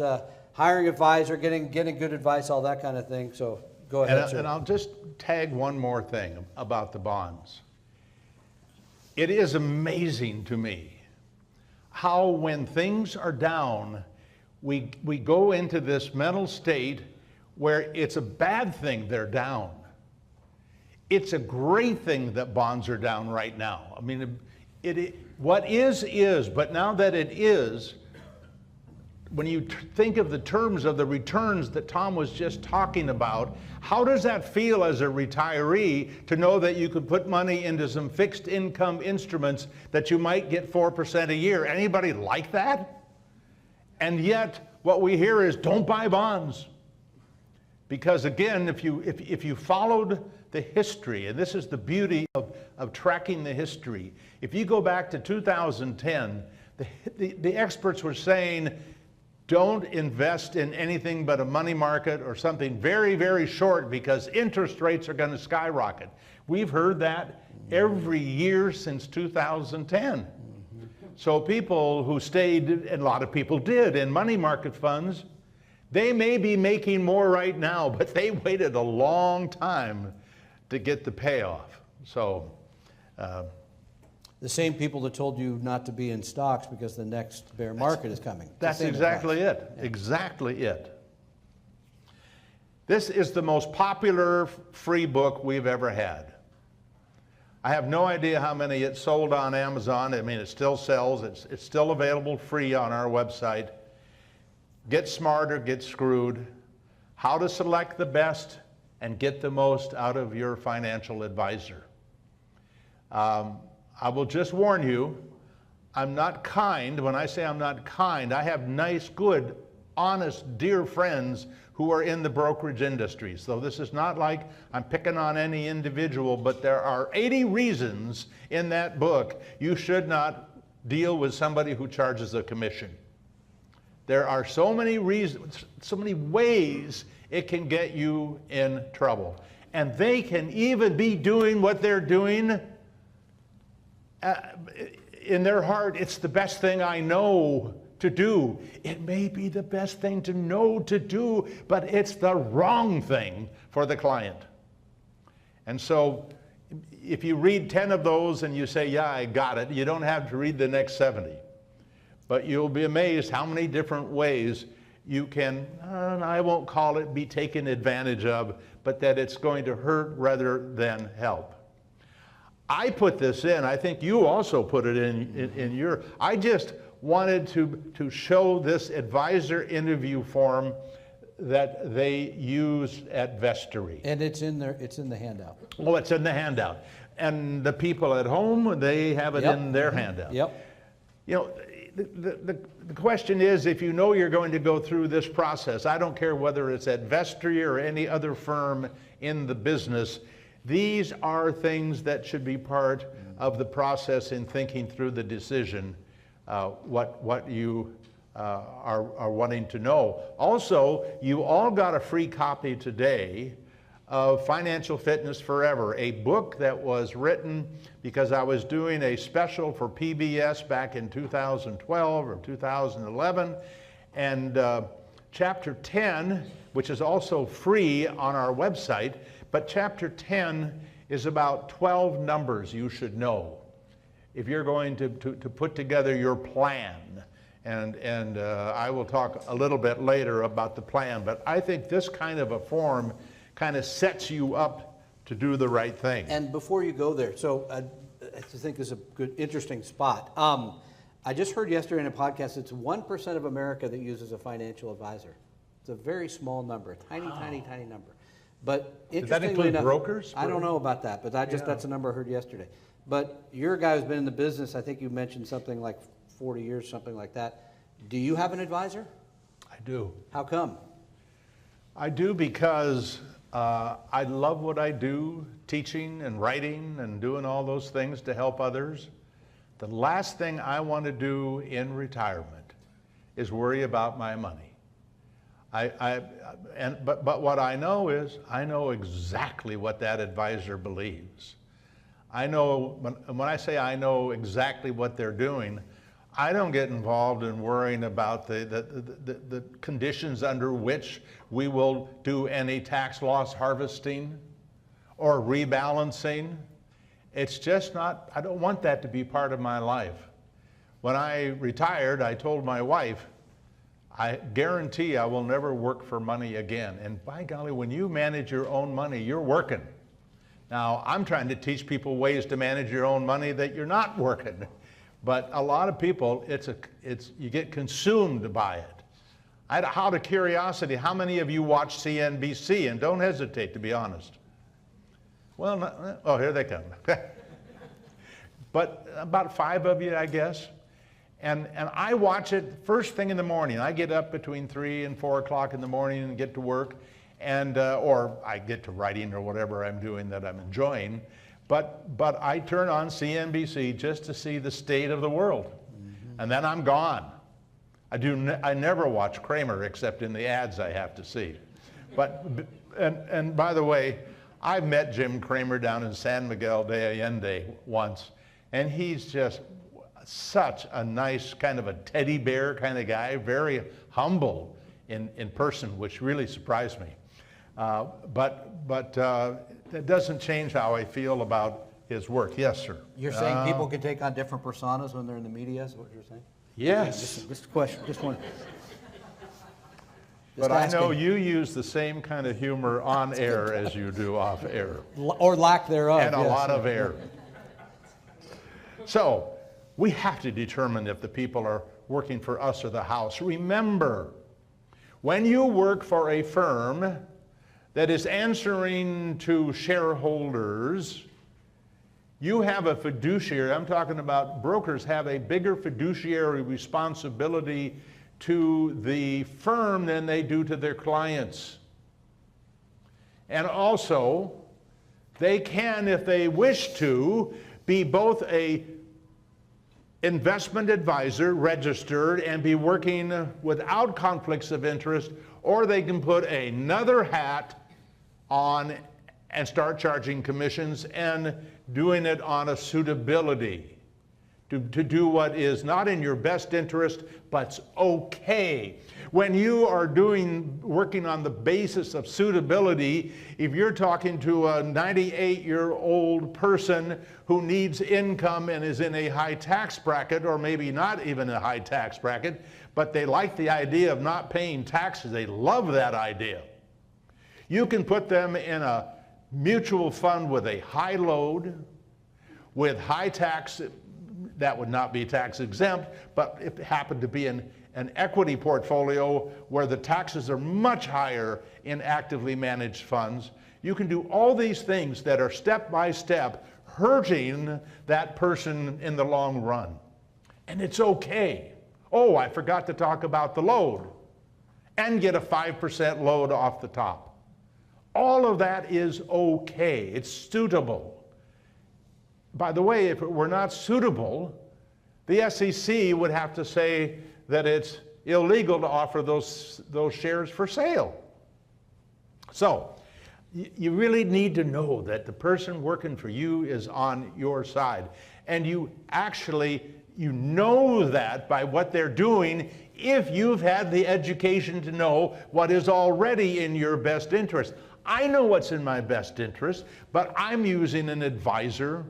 hiring advisor, getting good advice, all that kind of thing. So go ahead, sir. And I'll just tag one more thing about the bonds. It is amazing to me how, when things are down, we go into this mental state where it's a bad thing they're down. It's a great thing that bonds are down right now. I mean, what is, but now that it is, when you think of the terms of the returns that Tom was just talking about, how does that feel as a retiree to know that you could put money into some fixed income instruments that you might get 4% a year? Anybody like that? And yet, what we hear is, don't buy bonds. Because again, if you followed the history, and this is the beauty of tracking the history, if you go back to 2010, the experts were saying, don't invest in anything but a money market or something very, very short, because interest rates are going to skyrocket. We've heard that every year since 2010. So people who stayed, and a lot of people did, in money market funds, they may be making more right now, but they waited a long time to get the payoff. So the same people that told you not to be in stocks because the next bear market is coming. That's exactly it. Yeah. Exactly it. This is the most popular free book we've ever had. I have no idea how many it sold on Amazon. I mean, it still sells. It's still available free on our website. Get Smart or Get Screwed. How to select the best and get the most out of your financial advisor. I will just warn you, I'm not kind. When I say I'm not kind, I have nice, good, honest, dear friends who are in the brokerage industry. So this is not like I'm picking on any individual, but there are 80 reasons in that book you should not deal with somebody who charges a commission. There are so many reasons, so many ways it can get you in trouble. And they can even be doing what they're doing in their heart. It's the best thing I know to do. It may be the best thing to know to do, but it's the wrong thing for the client. And so if you read 10 of those and you say, yeah, I got it, you don't have to read the next 70. But you'll be amazed how many different ways you can, I won't call it be taken advantage of, but that it's going to hurt rather than help. I put this in, I think you also put it in your, I just wanted to show this advisor interview form that they use at Vestry. And it's in there, it's in the handout. Oh, it's in the handout. And the people at home, they have it in their handout. Yep. You know, the question is, if you know you're going to go through this process, I don't care whether it's at Vestry or any other firm in the business, these are things that should be part of the process in thinking through the decision, what you are wanting to know. Also, you all got a free copy today of Financial Fitness Forever, a book that was written because I was doing a special for PBS back in 2012 or 2011, and chapter 10, which is also free on our website, but chapter 10 is about 12 numbers you should know. if you're going to put together your plan. And I will talk a little bit later about the plan, but I think this kind of a form kind of sets you up to do the right thing. And before you go there, so I think this is a good, interesting spot. I just heard yesterday in a podcast, it's 1% of America that uses a financial advisor. It's a very small number, a tiny, tiny number. But Does that interestingly include enough, brokers? I don't know about that, but that's a number I heard yesterday. But you're a guy who's been in the business, I think you mentioned something like 40 years, something like that. Do you have an advisor? I do. How come? I do because I love what I do, teaching and writing and doing all those things to help others. The last thing I want to do in retirement is worry about my money. But what I know is I know exactly what that advisor believes. I know, when I say I know exactly what they're doing, I don't get involved in worrying about the conditions under which we will do any tax loss harvesting or rebalancing. It's just not, I don't want that to be part of my life. When I retired, I told my wife, I guarantee I will never work for money again. And by golly, when you manage your own money, you're working. Now, I'm trying to teach people ways to manage your own money that you're not working. But a lot of people, you get consumed by it. Out of curiosity, how many of you watch CNBC? And don't hesitate, to be honest. Well, oh, here they come. But about 5 of you, I guess. And I watch it first thing in the morning. I get up between 3 and 4 o'clock in the morning and get to work, and or I get to writing or whatever I'm doing that I'm enjoying. But I turn on CNBC just to see the state of the world, and then I'm gone. I never watch Kramer except in the ads I have to see. And by the way, I've met Jim Kramer down in San Miguel de Allende once, and he's just such a nice kind of a teddy bear kind of guy, very humble in person, which really surprised me. That doesn't change how I feel about his work. Yes, sir. You're saying people can take on different personas when they're in the media, is what you're saying? Yes. Just a question, just one. But I know you use the same kind of humor on air as you do off air. Or lack thereof. And a lot of air. So, we have to determine if the people are working for us or the house. Remember, when you work for a firm that is answering to shareholders, you have a fiduciary. I'm talking about brokers have a bigger fiduciary responsibility to the firm than they do to their clients. And also, they can, if they wish to, be both a investment advisor, registered, and be working without conflicts of interest, or they can put another hat on and start charging commissions and doing it on a suitability to do what is not in your best interest, but's okay. When you are working on the basis of suitability, if you're talking to a 98-year-old person who needs income and is in a high tax bracket, or maybe not even a high tax bracket, but they like the idea of not paying taxes, they love that idea. You can put them in a mutual fund with a high load, with high tax, that would not be tax exempt, but if it happened to be an equity portfolio where the taxes are much higher in actively managed funds, you can do all these things that are step by step hurting that person in the long run. And it's okay. Oh, I forgot to talk about the load. And get a 5% load off the top. All of that is okay. It's suitable. By the way, if it were not suitable, the SEC would have to say that it's illegal to offer those shares for sale. So, you really need to know that the person working for you is on your side. And you know that by what they're doing if you've had the education to know what is already in your best interest. I know what's in my best interest, but I'm using an advisor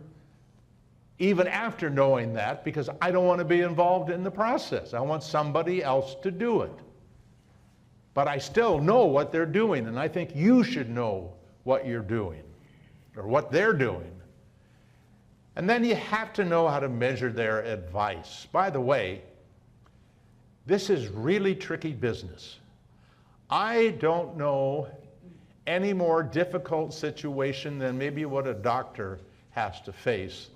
even after knowing that, because I don't want to be involved in the process. I want somebody else to do it. But I still know what they're doing, and I think you should know what you're doing, or what they're doing. And then you have to know how to measure their advice. By the way, this is really tricky business. I don't know any more difficult situation than maybe what a doctor has to face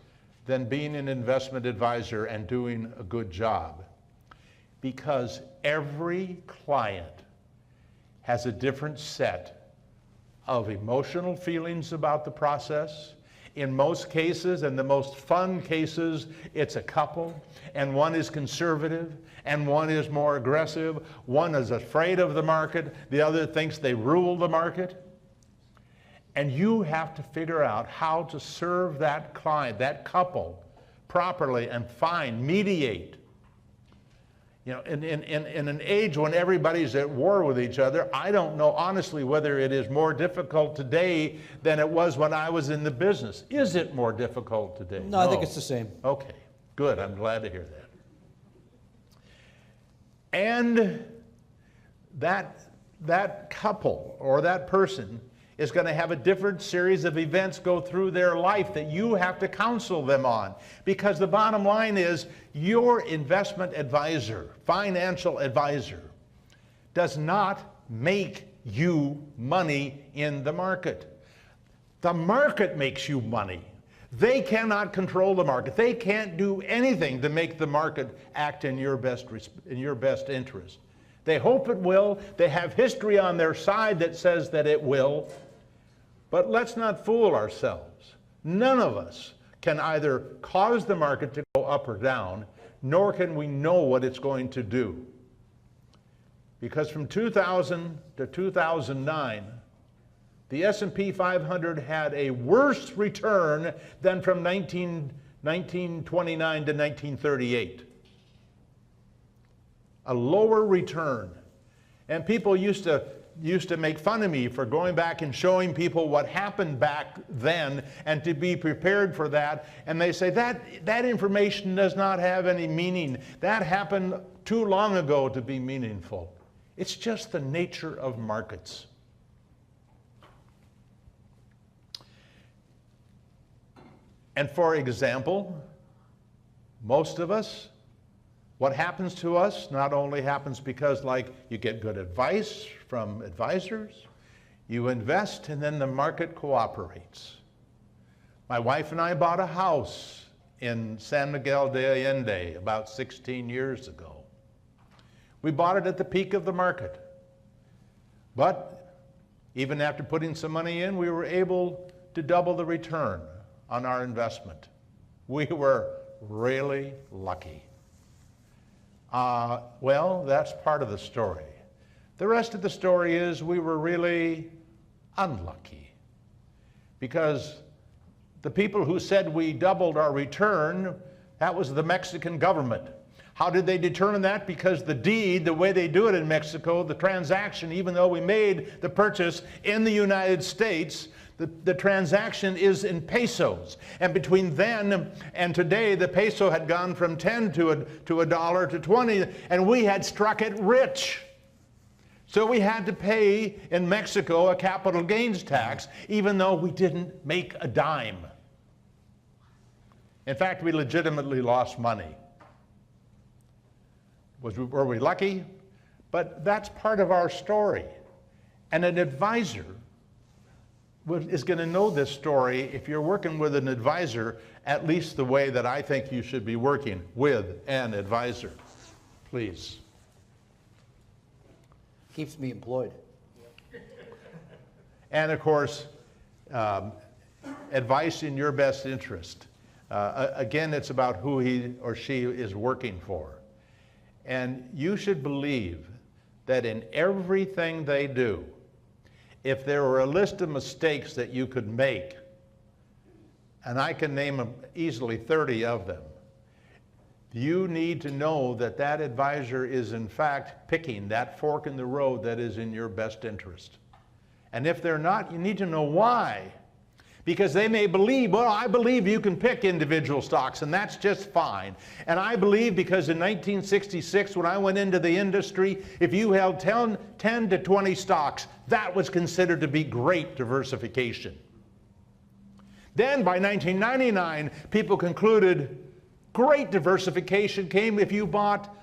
than being an investment advisor and doing a good job. Because every client has a different set of emotional feelings about the process. In most cases, and the most fun cases, it's a couple, and one is conservative, and one is more aggressive. One is afraid of the market, the other thinks they rule the market. And you have to figure out how to serve that client, that couple, properly and mediate. You know, in an age when everybody's at war with each other, I don't know honestly whether it is more difficult today than it was when I was in the business. Is it more difficult today? No, I think it's the same. Okay, good. I'm glad to hear that. And that couple or that person is going to have a different series of events go through their life that you have to counsel them on. Because the bottom line is, your investment advisor, financial advisor, does not make you money in the market. The market makes you money. They cannot control the market. They can't do anything to make the market act in your best interest. They hope it will. They have history on their side that says that it will. But let's not fool ourselves. None of us can either cause the market to go up or down, nor can we know what it's going to do. Because from 2000 to 2009, the S&P 500 had a worse return than from 1929 to 1938. A lower return. And people used to make fun of me for going back and showing people what happened back then and to be prepared for that. And they say that information does not have any meaning. That happened too long ago to be meaningful. It's just the nature of markets. And for example, most of us, what happens to us not only happens because, like, you get good advice from advisors, you invest, and then the market cooperates. My wife and I bought a house in San Miguel de Allende about 16 years ago. We bought it at the peak of the market. But even after putting some money in, we were able to double the return on our investment. We were really lucky. Well, that's part of the story. The rest of the story is we were really unlucky, because the people who said we doubled our return, that was the Mexican government. How did they determine that? Because the deed, the way they do it in Mexico, the transaction, even though we made the purchase in the United States, the transaction is in pesos. And between then and today, the peso had gone from 10 to a dollar to 20, and we had struck it rich. So we had to pay in Mexico a capital gains tax, even though we didn't make a dime. In fact, we legitimately lost money. Were we lucky? But that's part of our story. And an advisor is going to know this story if you're working with an advisor, at least the way that I think you should be working with an advisor. Please. Keeps me employed. And of course, advice in your best interest. Again, it's about who he or she is working for. And you should believe that in everything they do, if there were a list of mistakes that you could make, and I can name them easily 30 of them, you need to know that that advisor is in fact picking that fork in the road that is in your best interest. And if they're not, you need to know why. Because they may believe, well, I believe you can pick individual stocks, and that's just fine. And I believe because in 1966, when I went into the industry, if you held 10 to 20 stocks, that was considered to be great diversification. Then by 1999, people concluded great diversification came if you bought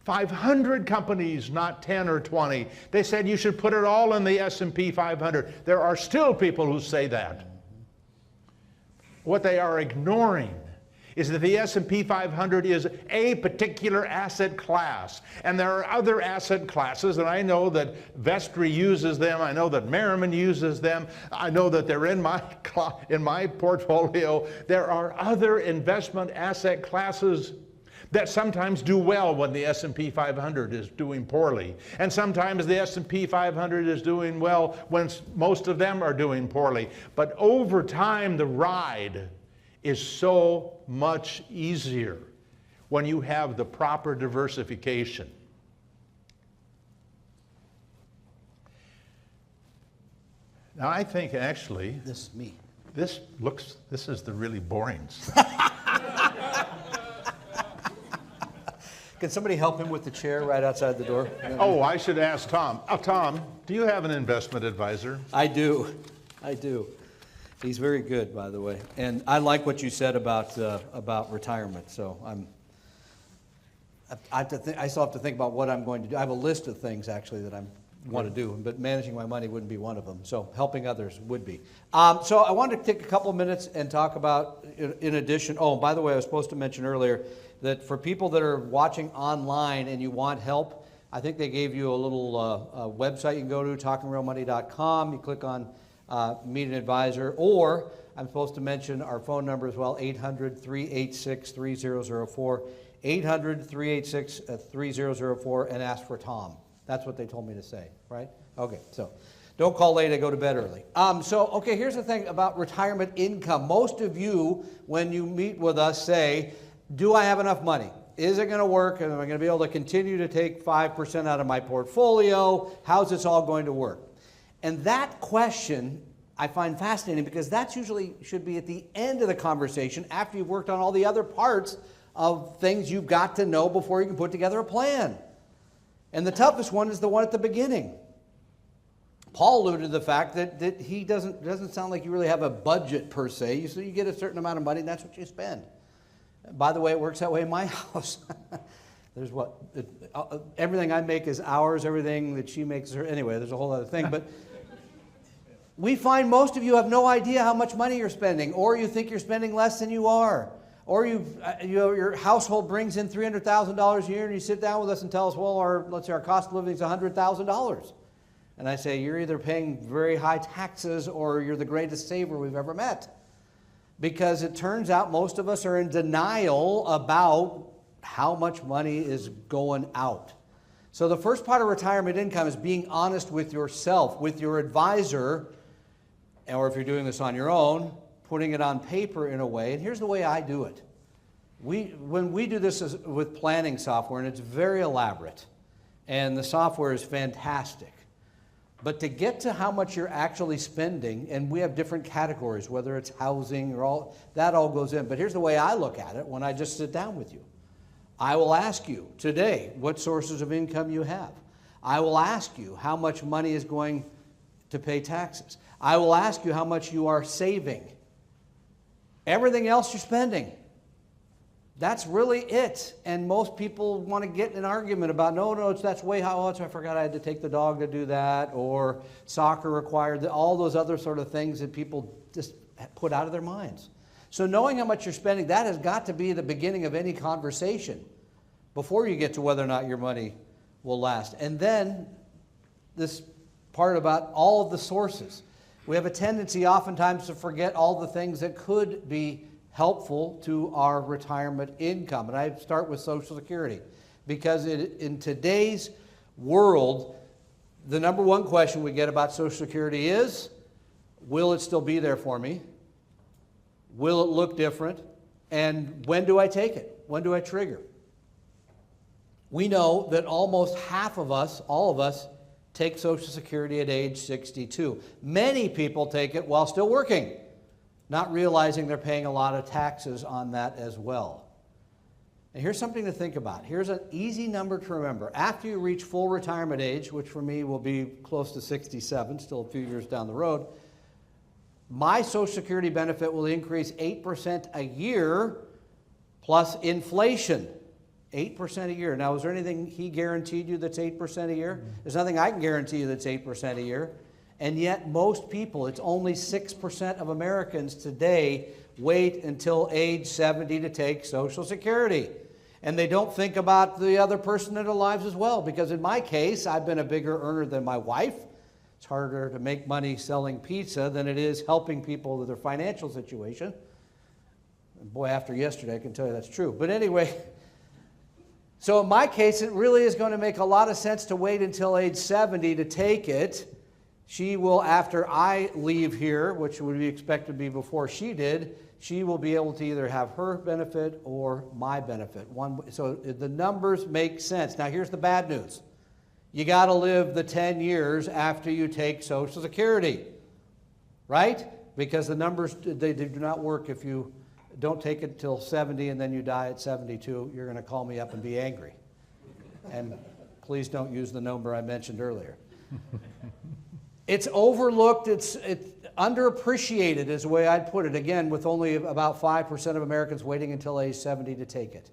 500 companies, not 10 or 20. They said you should put it all in the S&P 500. There are still people who say that. What they are ignoring is that the S&P 500 is a particular asset class. And there are other asset classes, and I know that Vestry uses them. I know that Merriman uses them. I know that they're in my portfolio. There are other investment asset classes that sometimes do well when the S&P 500 is doing poorly. And sometimes the S&P 500 is doing well when most of them are doing poorly. But over time, the ride is so much easier when you have the proper diversification. Now, I think actually, This is me. this is the really boring stuff. Can somebody help him with the chair right outside the door? Oh, I should ask Tom. Tom, do you have an investment advisor? I do. He's very good, by the way. And I like what you said about retirement. So I still have to think about what I'm going to do. I have a list of things actually that I want to do, but managing my money wouldn't be one of them. So helping others would be. So I wanted to take a couple of minutes and talk about, in addition. Oh, by the way, I was supposed to mention earlier that for people that are watching online and you want help, I think they gave you a little website you can go to, talkingrealmoney.com. You click on Meet an Advisor, or I'm supposed to mention our phone number as well, 800-386-3004, 800-386-3004, and ask for Tom. That's what they told me to say, right? Okay, so don't call late, I go to bed early. Okay, here's the thing about retirement income. Most of you, when you meet with us, say, do I have enough money? Is it going to work? Am I going to be able to continue to take 5% out of my portfolio? How's this all going to work? And that question I find fascinating because that's usually should be at the end of the conversation after you've worked on all the other parts of things you've got to know before you can put together a plan. And the toughest one is the one at the beginning. Paul alluded to the fact that he doesn't sound like you really have a budget per se. So you get a certain amount of money and that's what you spend. By the way, it works that way in my house. There's everything I make is ours, everything that she makes is her. Anyway, there's a whole other thing. But we find most of you have no idea how much money you're spending, or you think you're spending less than you are. Or your household brings in $300,000 a year and you sit down with us and tell us, well, let's say our cost of living is $100,000. And I say, you're either paying very high taxes or you're the greatest saver we've ever met. Because it turns out most of us are in denial about how much money is going out. So the first part of retirement income is being honest with yourself, with your advisor, or if you're doing this on your own, putting it on paper in a way. And here's the way I do it. When we do this with planning software, and it's very elaborate, and the software is fantastic, but to get to how much you're actually spending, and we have different categories, whether it's housing or that all goes in. But here's the way I look at it when I just sit down with you. I will ask you today what sources of income you have. I will ask you how much money is going to pay taxes. I will ask you how much you are saving. Everything else you're spending. That's really it. And most people want to get in an argument about, no, that's way how much. I forgot I had to take the dog to do that, or soccer required, all those other sort of things that people just put out of their minds. So knowing how much you're spending, that has got to be the beginning of any conversation before you get to whether or not your money will last. And then this part about all of the sources. We have a tendency oftentimes to forget all the things that could be helpful to our retirement income. And I start with Social Security because in today's world, the number one question we get about Social Security is, will it still be there for me? Will it look different? And when do I take it? When do I trigger? We know that almost half of us, all of us, take Social Security at age 62. Many people take it while still working. not realizing they're paying a lot of taxes on that as well. And here's something to think about. Here's an easy number to remember. After you reach full retirement age, which for me will be close to 67, still a few years down the road, my Social Security benefit will increase 8% a year plus inflation. 8% a year. Now, is there anything he guaranteed you that's 8% a year? There's nothing I can guarantee you that's 8% a year. And yet most people, it's only 6% of Americans today wait until age 70 to take Social Security. And they don't think about the other person in their lives as well, because in my case, I've been a bigger earner than my wife. It's harder to make money selling pizza than it is helping people with their financial situation. And boy, after yesterday, I can tell you that's true. But anyway, so in my case, it really is going to make a lot of sense to wait until age 70 to take it. She will, after I leave here, which would be expected to be before she did, she will be able to either have her benefit or my benefit. So the numbers make sense. Now here's the bad news. You got to live the 10 years after you take Social Security, right? Because the numbers, they do not work if you don't take it till 70 and then you die at 72. You're going to call me up and be angry. And please don't use the number I mentioned earlier. It's overlooked, it's underappreciated is the way I'd put it, again, with only about 5% of Americans waiting until age 70 to take it.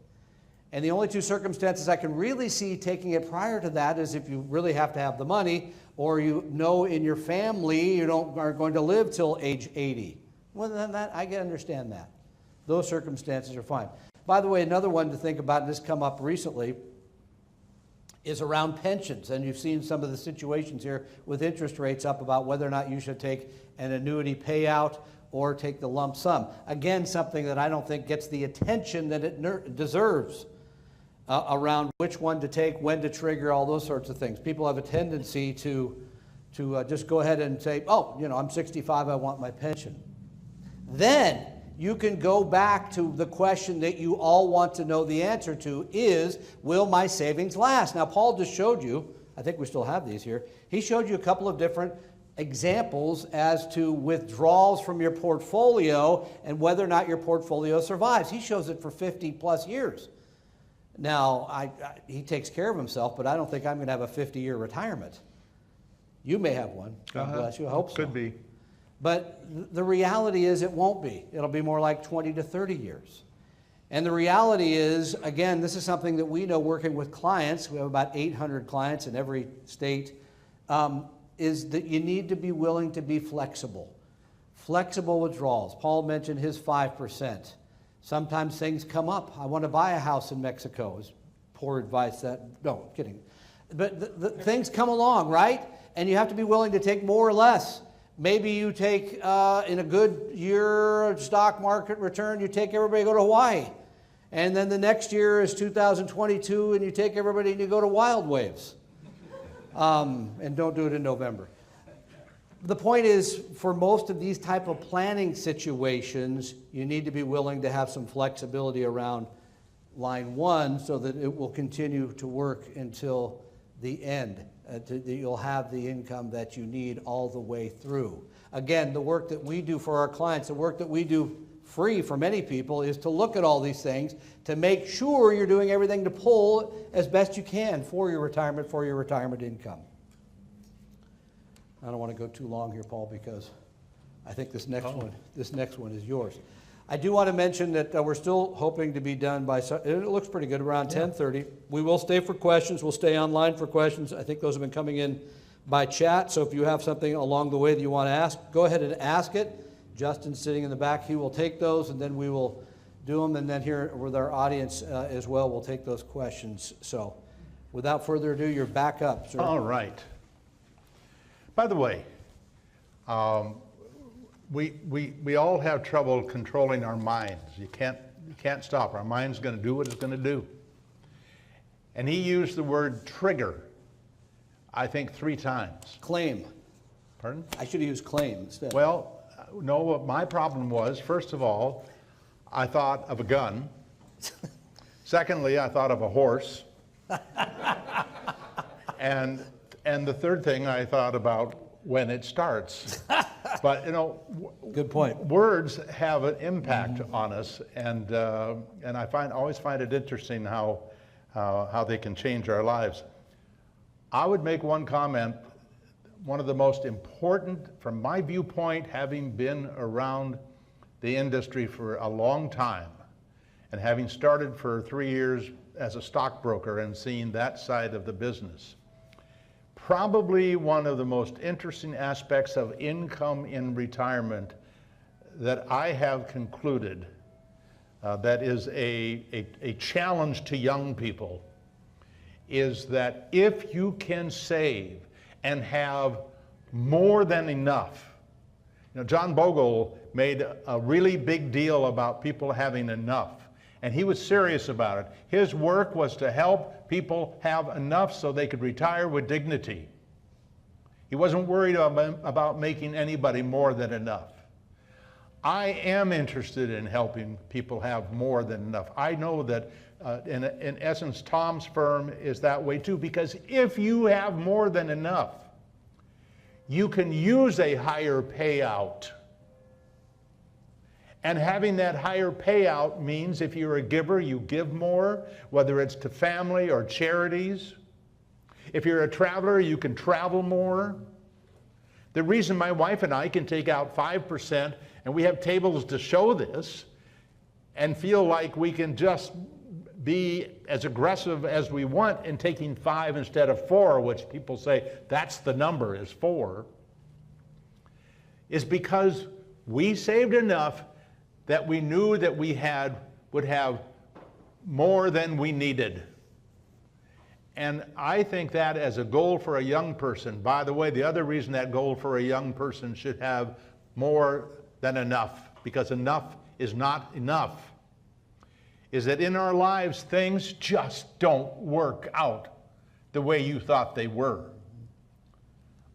And the only two circumstances I can really see taking it prior to that is if you really have to have the money, or you know in your family you aren't going to live till age 80. Well, then I can understand that. Those circumstances are fine. By the way, another one to think about, and this come up recently, is around pensions. And you've seen some of the situations here with interest rates up about whether or not you should take an annuity payout or take the lump sum. Again, something that I don't think gets the attention that it deserves around which one to take, when to trigger, all those sorts of things. People have a tendency to just go ahead and say, oh, you know, I'm 65, I want my pension. Then you can go back to the question that you all want to know the answer to is, will my savings last? Now, Paul just showed you, I think we still have these here, he showed you a couple of different examples as to withdrawals from your portfolio and whether or not your portfolio survives. He shows it for 50 plus years. Now, he takes care of himself, but I don't think I'm going to have a 50-year retirement. You may have one. God bless you. I hope so. Could be. But the reality is it won't be. It'll be more like 20 to 30 years. And the reality is, again, this is something that we know working with clients. We have about 800 clients in every state, is that you need to be willing to be flexible. Flexible withdrawals. Paul mentioned his 5%. Sometimes things come up. I want to buy a house in Mexico. Is poor advice. No, I'm kidding. But the things come along, right? And you have to be willing to take more or less. Maybe you take, in a good year stock market return, you take everybody to go to Hawaii. And then the next year is 2022, and you take everybody and you go to Wild Waves. And don't do it in November. The point is, for most of these type of planning situations, you need to be willing to have some flexibility around line one so that it will continue to work until the end. That you'll have the income that you need all the way through. Again, the work that we do for our clients, the work that we do free for many people, is to look at all these things to make sure you're doing everything to pull as best you can for your retirement income. I don't want to go too long here, Paul, because I think this next one is yours. I do want to mention that we're still hoping to be done by, it looks pretty good, around 10:30. We will stay for questions. We'll stay online for questions. I think those have been coming in by chat. So if you have something along the way that you want to ask, go ahead and ask it. Justin's sitting in the back. He will take those, and then we will do them. And then here with our audience as well, we'll take those questions. So without further ado, you're back up, sir. All right. By the way, we all have trouble controlling our minds. You can't stop. Our mind's going to do what it's going to do. And he used the word trigger, I think 3 times. Claim. Pardon? I should have used claim instead. Well, no, what my problem was, first of all, I thought of a gun. Secondly, I thought of a horse. And the third thing, I thought about when it starts. But, you know, Good point. words have an impact on us, and I always find it interesting how they can change our lives. I would make one comment. One of the most important, from my viewpoint, having been around the industry for a long time, and having started for 3 years as a stockbroker and seeing that side of the business, probably one of the most interesting aspects of income in retirement that I have concluded that is a challenge to young people is that if you can save and have more than enough. You know, John Bogle made a really big deal about people having enough, and he was serious about it. His work was to help people have enough so they could retire with dignity. He wasn't worried about making anybody more than enough. I am interested in helping people have more than enough. I know that in essence, Tom's firm is that way too, because if you have more than enough, you can use a higher payout. And having that higher payout means if you're a giver, you give more, whether it's to family or charities. If you're a traveler, you can travel more. The reason my wife and I can take out 5%, and we have tables to show this, and feel like we can just be as aggressive as we want in taking 5 instead of 4, which people say that's the number, is 4, is because we saved enough that we knew that we would have more than we needed. And I think that as a goal for a young person, by the way, the other reason that goal for a young person should have more than enough, because enough is not enough, is that in our lives, things just don't work out the way you thought they were.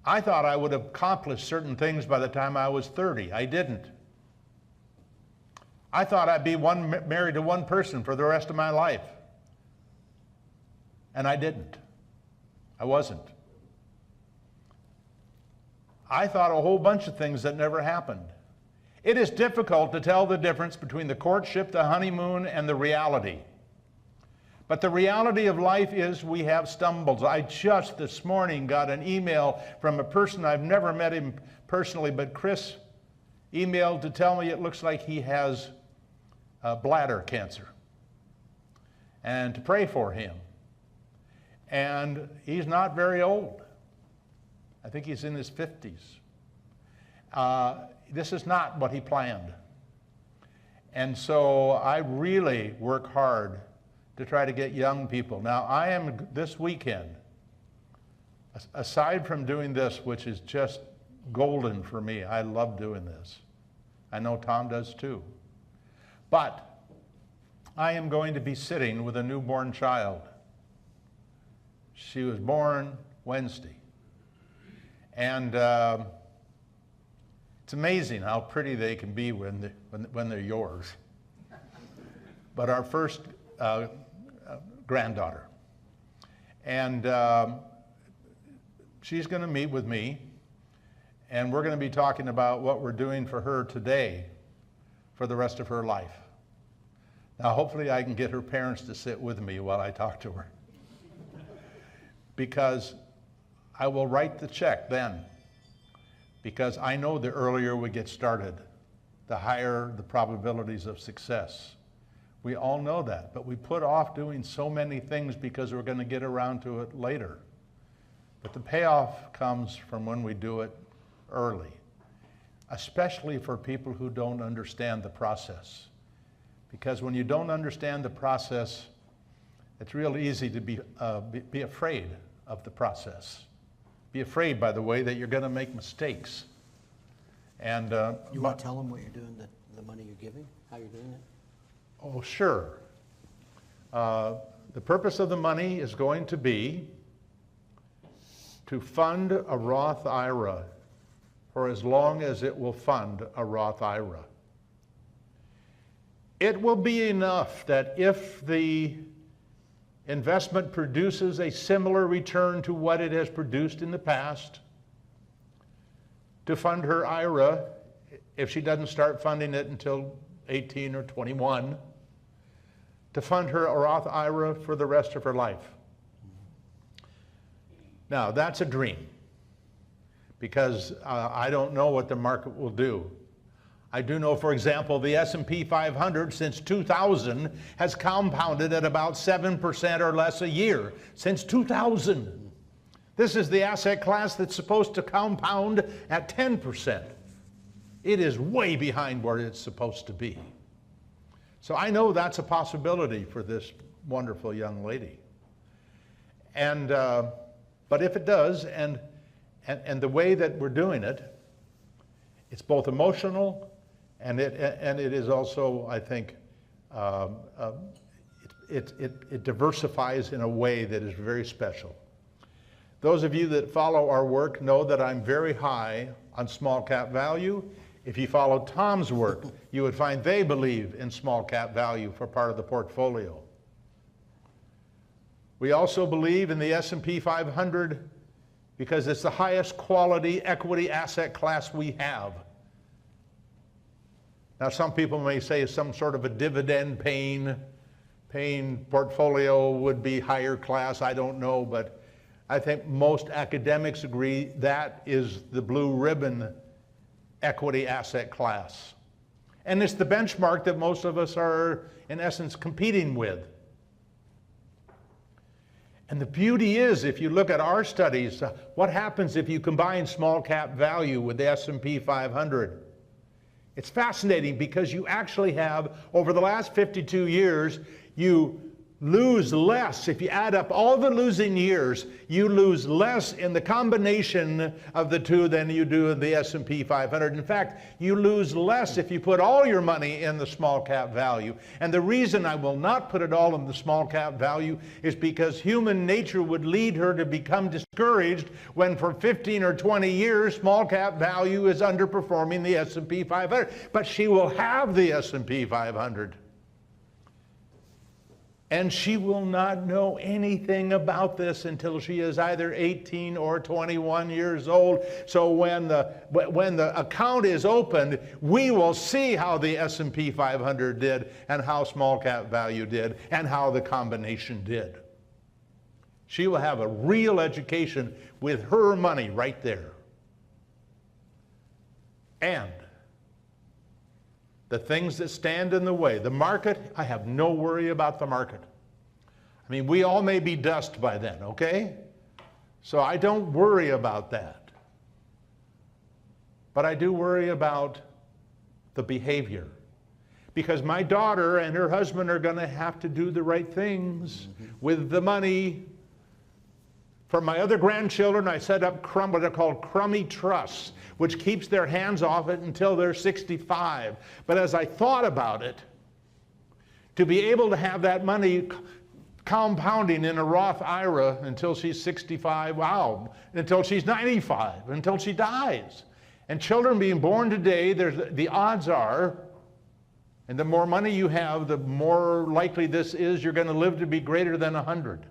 I thought I would have accomplished certain things by the time I was 30. I didn't. I thought I'd be married to one person for the rest of my life. And I didn't. I wasn't. I thought a whole bunch of things that never happened. It is difficult to tell the difference between the courtship, the honeymoon, and the reality. But the reality of life is we have stumbles. I just this morning got an email from a person, I've never met him personally, but Chris emailed to tell me it looks like he has bladder cancer, and to pray for him. And he's not very old. I think he's in his 50s. This is not what he planned. And so I really work hard to try to get young people. Now, I am this weekend, aside from doing this, which is just golden for me, I love doing this. I know Tom does too. But I am going to be sitting with a newborn child. She was born Wednesday. And it's amazing how pretty they can be when they're yours. But our first granddaughter. And she's going to meet with me, and we're going to be talking about what we're doing for her today for the rest of her life. Now, hopefully I can get her parents to sit with me while I talk to her. Because I will write the check then. Because I know the earlier we get started, the higher the probabilities of success. We all know that, but we put off doing so many things because we're going to get around to it later. But the payoff comes from when we do it early, especially for people who don't understand the process. Because when you don't understand the process, it's real easy to be afraid of the process. Be afraid, by the way, that you're going to make mistakes. And you want to tell them what you're doing, the money you're giving, how you're doing it? Oh, sure. The purpose of the money is going to be to fund a Roth IRA for as long as it will fund a Roth IRA. It will be enough that if the investment produces a similar return to what it has produced in the past, to fund her IRA if she doesn't start funding it until 18 or 21, to fund her Roth IRA for the rest of her life. Now, that's a dream, because I don't know what the market will do. I do know, for example, the S&P 500 since 2000 has compounded at about 7% or less a year, since 2000. This is the asset class that's supposed to compound at 10%. It is way behind where it's supposed to be. So I know that's a possibility for this wonderful young lady. And, but if it does, and the way that we're doing it, it's both emotional and it is also, I think, it diversifies in a way that is very special. Those of you that follow our work know that I'm very high on small cap value. If you follow Tom's work, you would find they believe in small cap value for part of the portfolio. We also believe in the S&P 500 because it's the highest quality equity asset class we have. Now, some people may say some sort of a dividend paying portfolio would be higher class. I don't know, but I think most academics agree that is the blue ribbon equity asset class. And it's the benchmark that most of us are, in essence, competing with. And the beauty is, if you look at our studies, what happens if you combine small cap value with the S&P 500? It's fascinating because you actually have, over the last 52 years, you lose less. If you add up all the losing years, you lose less in the combination of the two than you do in the S&P 500. In fact, you lose less if you put all your money in the small cap value. And the reason I will not put it all in the small cap value is because human nature would lead her to become discouraged when for 15 or 20 years small cap value is underperforming the S&P 500. But she will have the S&P 500. And she will not know anything about this until she is either 18 or 21 years old. So when the account is opened, we will see how the S&P 500 did and how small cap value did and how the combination did. She will have a real education with her money right there. And the things that stand in the way. The market, I have no worry about the market. I mean, we all may be dust by then, okay? So I don't worry about that. But I do worry about the behavior. Because my daughter and her husband are going to have to do the right things with the money. For my other grandchildren, I set up what are called crummy trusts, which keeps their hands off it until they're 65. But as I thought about it, to be able to have that money compounding in a Roth IRA until she's 65, wow, until she's 95, until she dies. And children being born today, the odds are, and the more money you have, the more likely this is you're going to live to be greater than 100.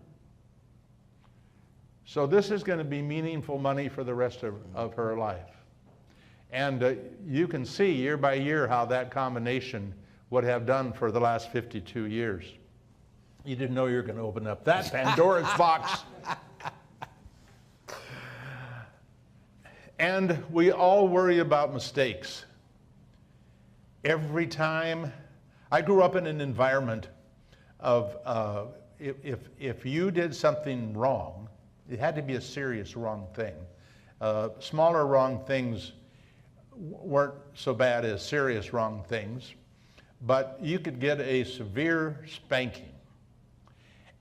So this is going to be meaningful money for the rest of her life. And you can see year by year how that combination would have done for the last 52 years. You didn't know you were going to open up that Pandora's box. And we all worry about mistakes. Every time, I grew up in an environment of if you did something wrong, it had to be a serious wrong thing. Smaller wrong things weren't so bad as serious wrong things, but you could get a severe spanking.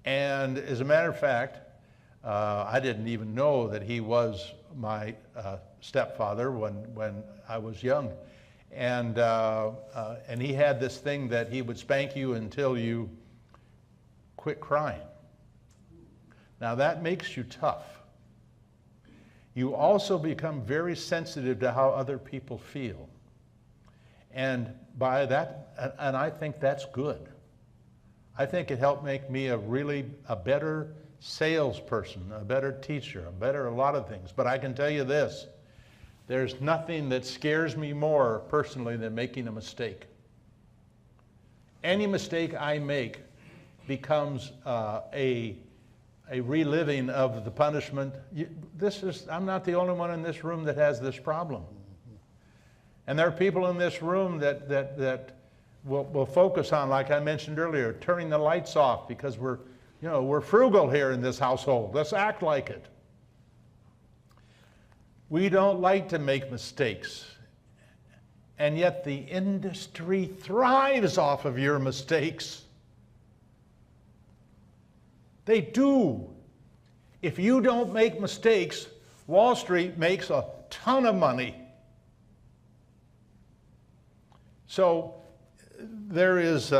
And as a matter of fact, I didn't even know that he was my stepfather when I was young. And he had this thing that he would spank you until you quit crying. Now that makes you tough. You also become very sensitive to how other people feel. And by that, and I think that's good. I think it helped make me a better salesperson, a better teacher, a lot of things. But I can tell you this, There's nothing that scares me more personally than making a mistake. Any mistake I make becomes a reliving of the punishment. I'm not the only one in this room that has this problem. And there are people in this room that will focus on, like I mentioned earlier, turning the lights off because we're frugal here in this household. Let's act like it. We don't like to make mistakes. And yet the industry thrives off of your mistakes. They do. If you don't make mistakes, Wall Street makes a ton of money. So there is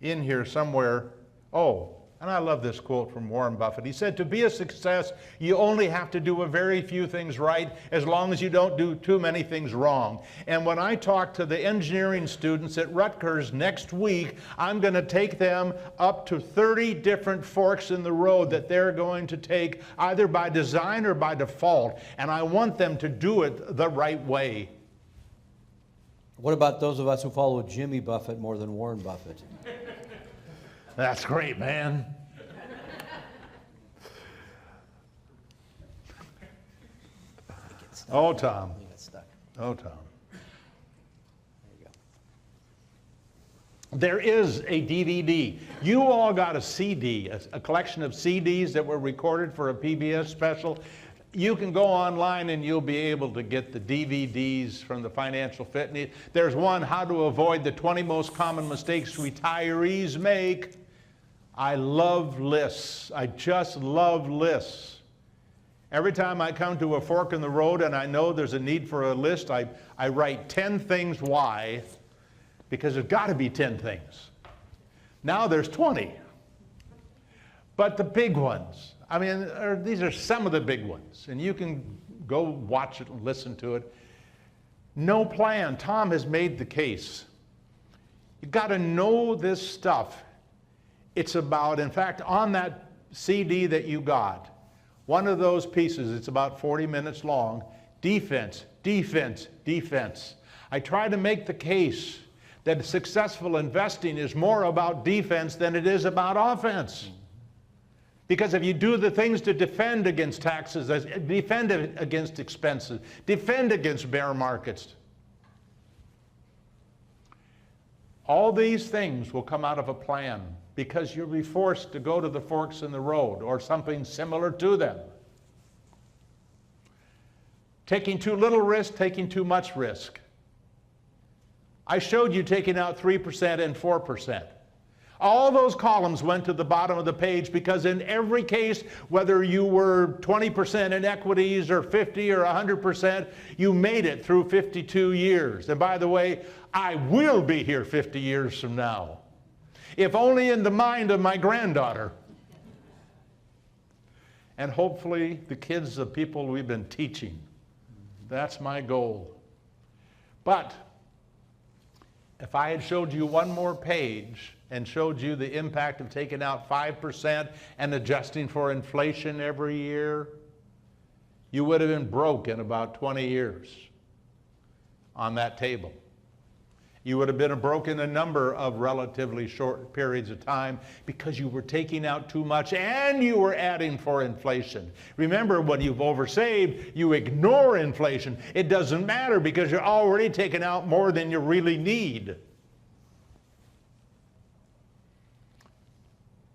in here somewhere, and I love this quote from Warren Buffett. He said, "To be a success, you only have to do a very few things right as long as you don't do too many things wrong." And when I talk to the engineering students at Rutgers next week, I'm going to take them up to 30 different forks in the road that they're going to take either by design or by default. And I want them to do it the right way. What about those of us who follow Jimmy Buffett more than Warren Buffett? That's great, man. Oh, Tom. You got stuck. Oh, Tom. There you go. There is a DVD. You all got a CD, a collection of CDs that were recorded for a PBS special. You can go online and you'll be able to get the DVDs from the Financial Fitness. There's one, How to Avoid the 20 Most Common Mistakes Retirees Make. I love lists. I just love lists. Every time I come to a fork in the road and I know there's a need for a list, I write 10 things why, because there's got to be 10 things. Now there's 20. But the big ones, I mean, these are some of the big ones, and you can go watch it and listen to it. No plan. Tom has made the case. You've got to know this stuff. It's about, in fact, on that CD that you got, one of those pieces, it's about 40 minutes long, defense, defense, defense. I try to make the case that successful investing is more about defense than it is about offense. Because if you do the things to defend against taxes, defend against expenses, defend against bear markets, all these things will come out of a plan because you'll be forced to go to the forks in the road or something similar to them. Taking too little risk, taking too much risk. I showed you taking out 3% and 4%. All those columns went to the bottom of the page because in every case, whether you were 20% in equities or 50 or 100%, you made it through 52 years. And by the way, I will be here 50 years from now, if only in the mind of my granddaughter. And hopefully the kids of people we've been teaching. That's my goal. But if I had showed you one more page and showed you the impact of taking out 5% and adjusting for inflation every year, you would have been broke in about 20 years on that table. You would have been broke in a number of relatively short periods of time because you were taking out too much and you were adding for inflation. Remember, when you've oversaved, you ignore inflation. It doesn't matter because you're already taking out more than you really need.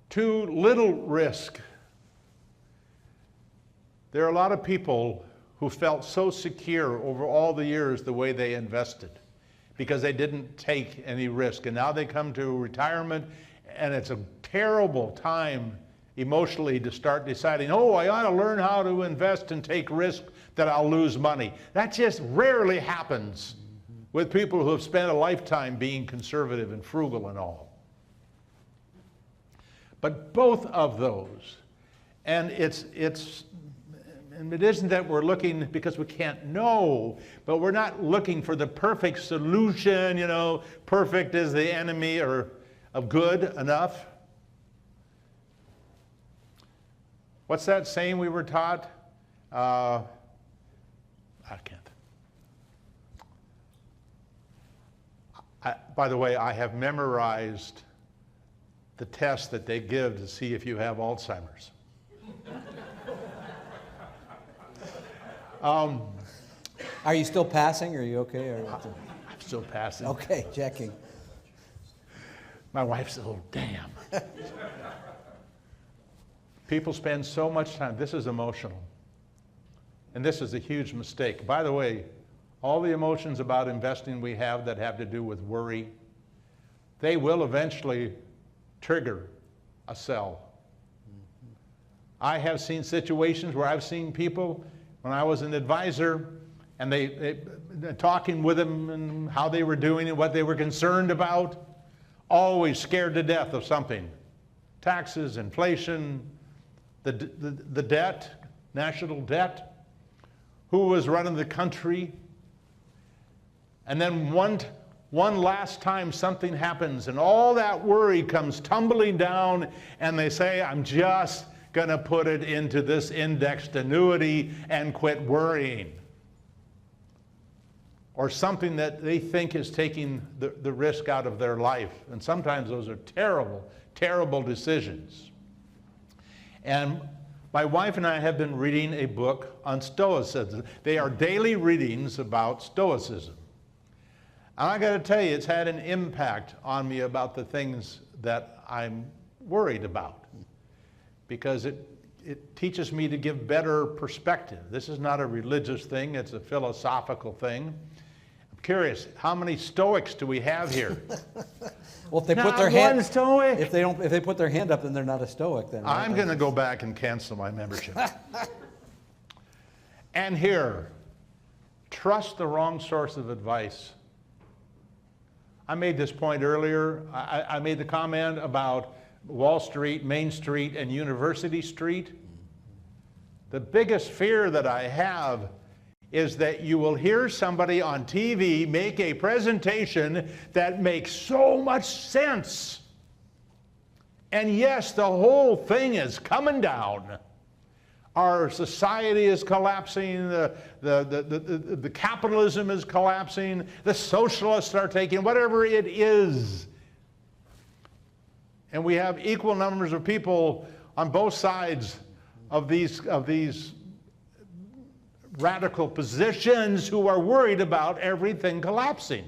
Too little risk. There are a lot of people who felt so secure over all the years the way they invested because they didn't take any risk. And now they come to retirement and it's a terrible time emotionally to start deciding, oh, I ought to learn how to invest and take risk that I'll lose money. That just rarely happens with people who have spent a lifetime being conservative and frugal and all. But both of those, and and it isn't that we're looking because we can't know, but we're not looking for the perfect solution, you know, perfect is the enemy or of good enough. What's that saying we were taught? I can't. By the way, I have memorized the test that they give to see if you have Alzheimer's. Are you still passing? Are you okay? I'm still passing. Okay, checking. My wife said, oh, damn. People spend so much time. This is emotional. And this is a huge mistake. By the way, all the emotions about investing we have that have to do with worry, they will eventually trigger a sell. I have seen situations where I've seen people, when I was an advisor, and they talking with them and how they were doing and what they were concerned about, always scared to death of something. Taxes, inflation, the debt, national debt, who was running the country. And then one last time something happens and all that worry comes tumbling down and they say, I'm just going to put it into this indexed annuity and quit worrying. Or something that they think is taking the risk out of their life. And sometimes those are terrible, terrible decisions. And my wife and I have been reading a book on Stoicism. They are daily readings about Stoicism. And I got to tell you, it's had an impact on me about the things that I'm worried about. Because it teaches me to give better perspective. This is not a religious thing, it's a philosophical thing. I'm curious, how many Stoics do we have here? Well, if they put their hand, if they put their hand up, then they're not a Stoic. Then right? I'm going to go back and cancel my membership. And here, trust the wrong source of advice. I made this point earlier. I made the comment about Wall Street, Main Street, and University Street. The biggest fear that I have is that you will hear somebody on TV make a presentation that makes so much sense. And yes, the whole thing is coming down. Our society is collapsing, the capitalism is collapsing, the socialists are taking whatever it is. And we have equal numbers of people on both sides of these radical positions who are worried about everything collapsing.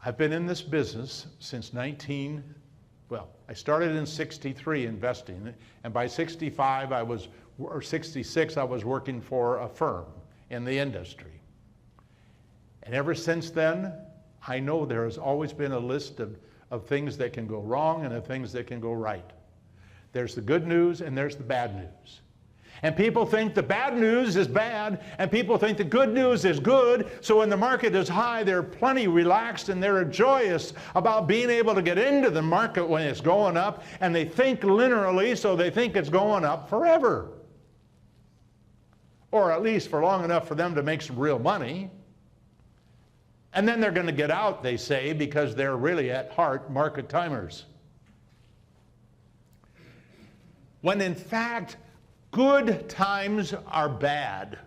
I've been in this business since I started in 63 investing, and by 65 or 66 I was working for a firm in the industry. And ever since then, I know there has always been a list of things that can go wrong and of things that can go right. There's the good news and there's the bad news. And people think the bad news is bad, and people think the good news is good, so when the market is high, they're plenty relaxed and they're joyous about being able to get into the market when it's going up, and they think linearly, so they think it's going up forever. Or at least for long enough for them to make some real money. And then they're going to get out, they say, because they're really at heart market timers. When in fact, good times are bad,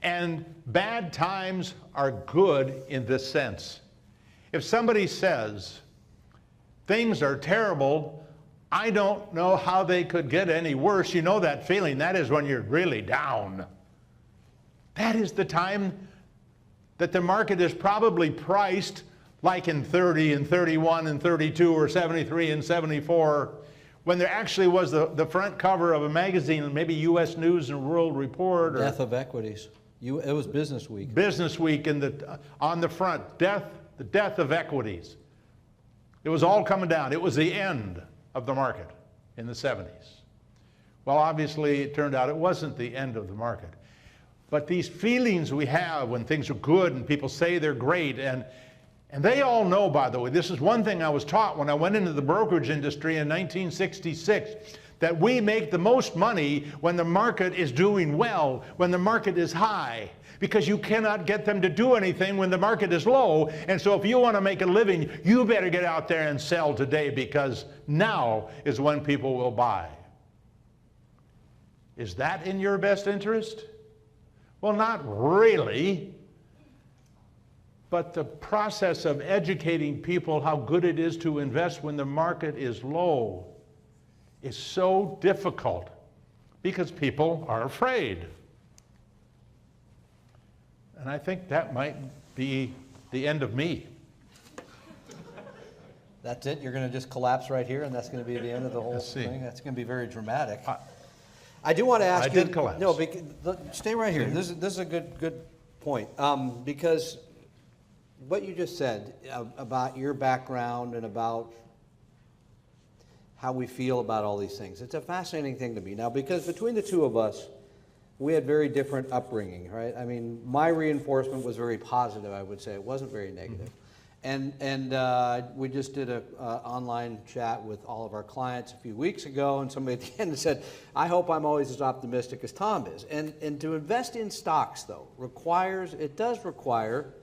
and bad times are good in this sense. If somebody says, things are terrible, I don't know how they could get any worse, you know that feeling. That is when you're really down. That is the time that the market is probably priced like in 30 and 31 and 32 or 73 and 74, when there actually was the front cover of a magazine, maybe U.S. News and World Report. Or Death of equities. It was Business Week. Business Week on the front, the death of equities. It was all coming down. It was the end of the market in the 70s. Well, obviously, it turned out it wasn't the end of the market. But these feelings we have when things are good and people say they're great, and they all know, by the way, this is one thing I was taught when I went into the brokerage industry in 1966, that we make the most money when the market is doing well, when the market is high, because you cannot get them to do anything when the market is low. And so if you want to make a living, you better get out there and sell today, because now is when people will buy. Is that in your best interest? Well, not really. But the process of educating people how good it is to invest when the market is low is so difficult because people are afraid. And I think that might be the end of me. That's it? You're going to just collapse right here, and that's going to be the end of the whole Let's see. thing? That's going to be very dramatic. I do want to ask you... I did collapse. No, stay right here. This is a good point. Because what you just said about your background and about how we feel about all these things, it's a fascinating thing to me. Now, because between the two of us, we had very different upbringing, right? I mean, my reinforcement was very positive, I would say. It wasn't very negative. And we just did a online chat with all of our clients a few weeks ago, and somebody at the end said, I hope I'm always as optimistic as Tom is. And to invest in stocks, though, does require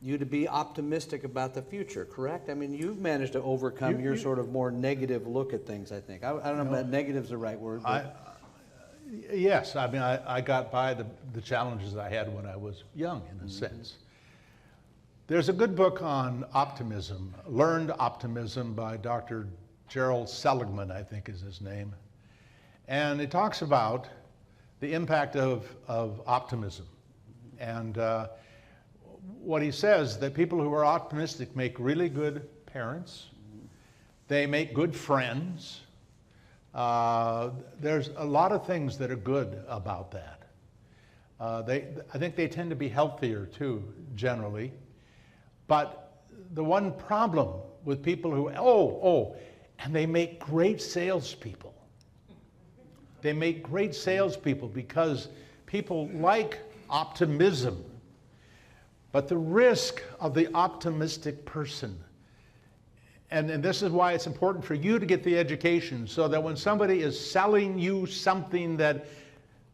you to be optimistic about the future, correct? I mean, you've managed to overcome your sort of more negative look at things, I think. I don't know if negative's the right word. Yes, I mean, I got by the challenges I had when I was young, in a sense. There's a good book on optimism, Learned Optimism, by Dr. Gerald Seligman, I think is his name. And it talks about the impact of optimism. And what he says, that people who are optimistic make really good parents, they make good friends. There's a lot of things that are good about that. I think they tend to be healthier too, generally. But the one problem with people who, and they make great salespeople. They make great salespeople because people like optimism. But the risk of the optimistic person, and this is why it's important for you to get the education, so that when somebody is selling you something that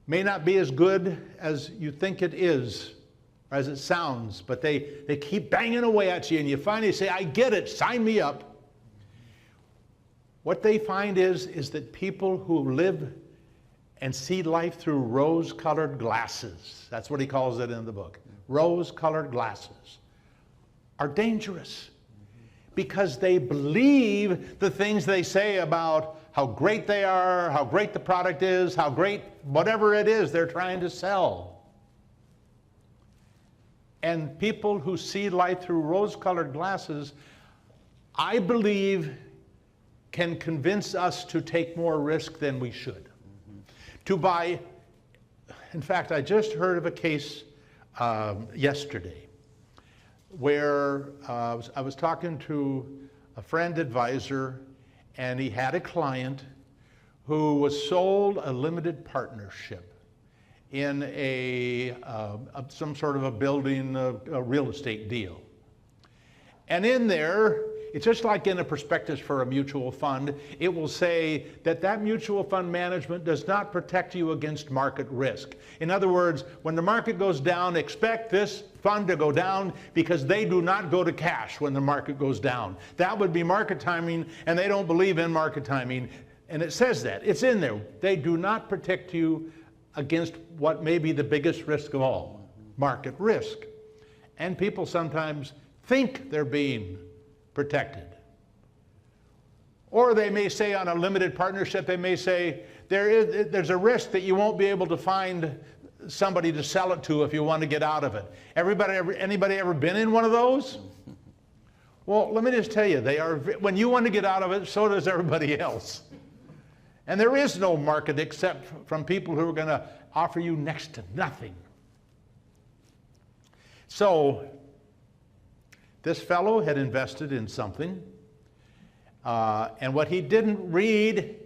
may not be as good as you think it is, or as it sounds, but they keep banging away at you, and you finally say, I get it, sign me up. What they find is that people who live and see life through rose-colored glasses, that's what he calls it in the book, rose-colored glasses, are dangerous because they believe the things they say about how great they are, how great the product is, how great whatever it is they're trying to sell. And people who see life through rose-colored glasses, I believe, can convince us to take more risk than we should. To buy, in fact, I just heard of a case yesterday where I was talking to a friend advisor, and he had a client who was sold a limited partnership in some sort of a building, a real estate deal. And in there, it's just like in a prospectus for a mutual fund, it will say that that mutual fund management does not protect you against market risk. In other words, when the market goes down, expect this fund to go down because they do not go to cash when the market goes down. That would be market timing, and they don't believe in market timing. And it says that. It's in there. They do not protect you against what may be the biggest risk of all, market risk. And people sometimes think they're being protected. Or they may say on a limited partnership, they may say, there's a risk that you won't be able to find somebody to sell it to if you want to get out of it. Anybody ever been in one of those? Well, let me just tell you, when you want to get out of it, so does everybody else. And there is no market except from people who are going to offer you next to nothing. So this fellow had invested in something, and what he didn't read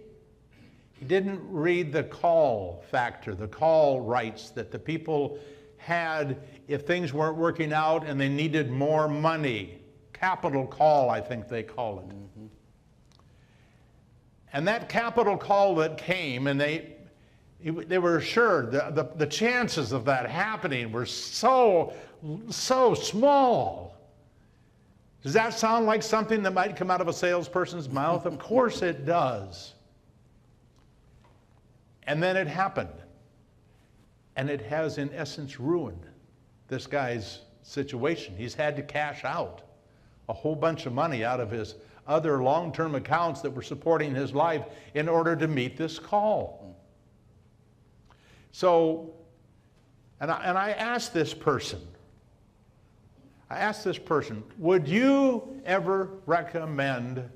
the call factor, the call rights that the people had if things weren't working out and they needed more money. Capital call, I think they call it. Mm-hmm. And that capital call that came, and they were assured the chances of that happening were so small. Does that sound like something that might come out of a salesperson's mouth? Of course it does. And then it happened. And it has, in essence, ruined this guy's situation. He's had to cash out a whole bunch of money out of his other long-term accounts that were supporting his life in order to meet this call. So, and I asked this person, would you ever recommend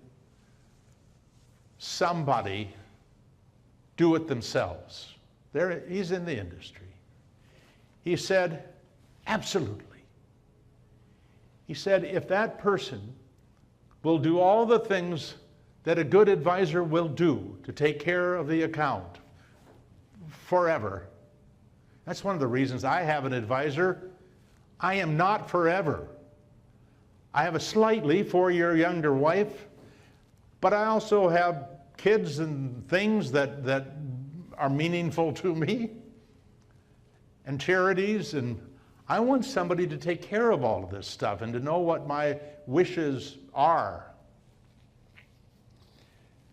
somebody do it themselves? He's in the industry. He said, absolutely. He said, if that person will do all the things that a good advisor will do to take care of the account forever. That's one of the reasons I have an advisor. I am not forever. I have a slightly 4-year younger wife, but I also have kids and things that are meaningful to me, and charities, and I want somebody to take care of all of this stuff and to know what my wishes are.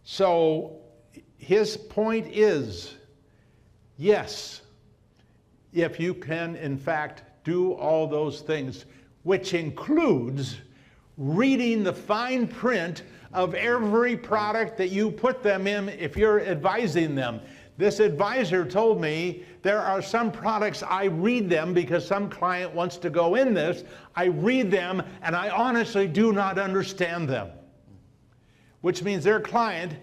So his point is, yes, if you can in fact do all those things, which includes reading the fine print of every product that you put them in if you're advising them. This advisor told me there are some products I read them because some client wants to go in this. I read them and I honestly do not understand them. Which means their client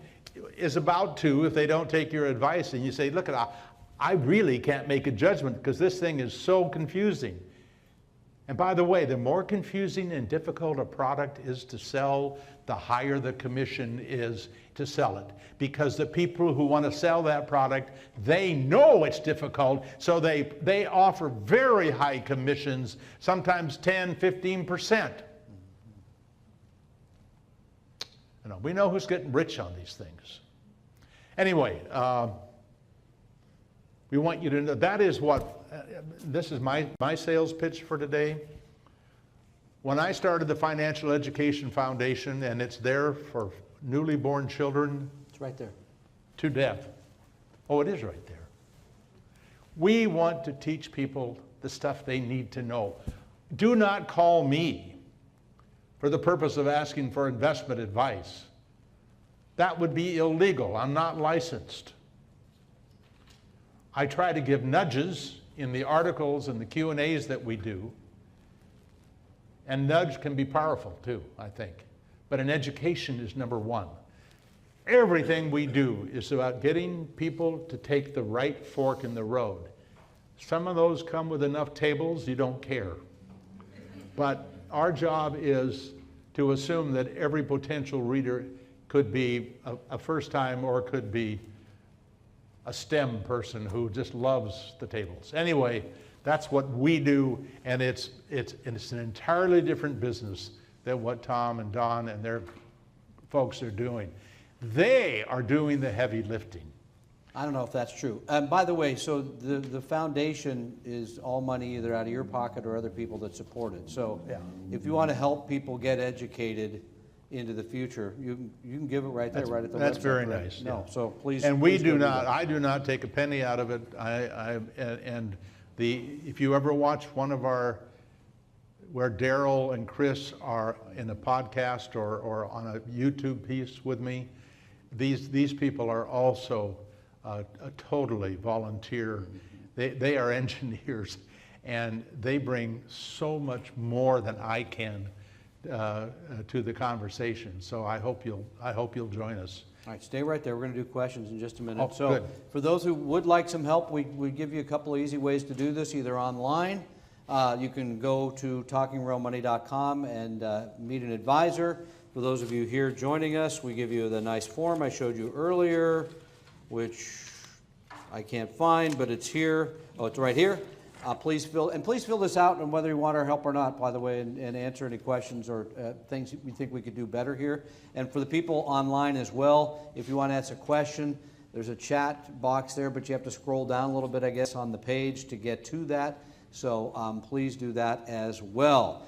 is about to, if they don't take your advice, and you say, look, I really can't make a judgment because this thing is so confusing. And by the way, the more confusing and difficult a product is to sell, the higher the commission is to sell it. Because the people who want to sell that product, they know it's difficult, so they offer very high commissions, sometimes 10, 15%. You know, we know who's getting rich on these things. Anyway, we want you to know, that is what, this is my sales pitch for today. When I started the Financial Education Foundation, and it's there for newly born children. It's right there. To death. Oh, it is right there. We want to teach people the stuff they need to know. Do not call me for the purpose of asking for investment advice. That would be illegal. I'm not licensed. I try to give nudges in the articles and the Q&As that we do. And nudge can be powerful too, I think. But an education is number one. Everything we do is about getting people to take the right fork in the road. Some of those come with enough tables, you don't care. But our job is to assume that every potential reader could be a first time or could be a STEM person who just loves the tables. Anyway, that's what we do, and it's an entirely different business than what Tom and Don and their folks are doing. They are doing the heavy lifting. I don't know if that's true. By the way, so the foundation is all money either out of your pocket or other people that support it. So Yeah. if you want to help people get educated into the future, you can give it right there, right at the website. That's very right? nice. No, Yeah. so please. And we please do go not, that. I do not take a penny out of it. If you ever watch one of our, where Daryl and Chris are in a podcast or on a YouTube piece with me, these people are also a totally volunteer. They are engineers, and they bring so much more than I can to the conversation. So I hope you'll join us. All right, stay right there. We're going to do questions in just a minute. Oh, so good. for those who would like some help, we give you a couple of easy ways to do this, either online. You can go to talkingrealmoney.com and meet an advisor. For those of you here joining us, we give you the nice form I showed you earlier, which I can't find, but it's here. Oh, it's right here. Please fill this out, and whether you want our help or not, by the way, and answer any questions or things we think we could do better here. And for the people online as well, if you want to ask a question, there's a chat box there, but you have to scroll down a little bit, I guess, on the page to get to that. So please do that as well.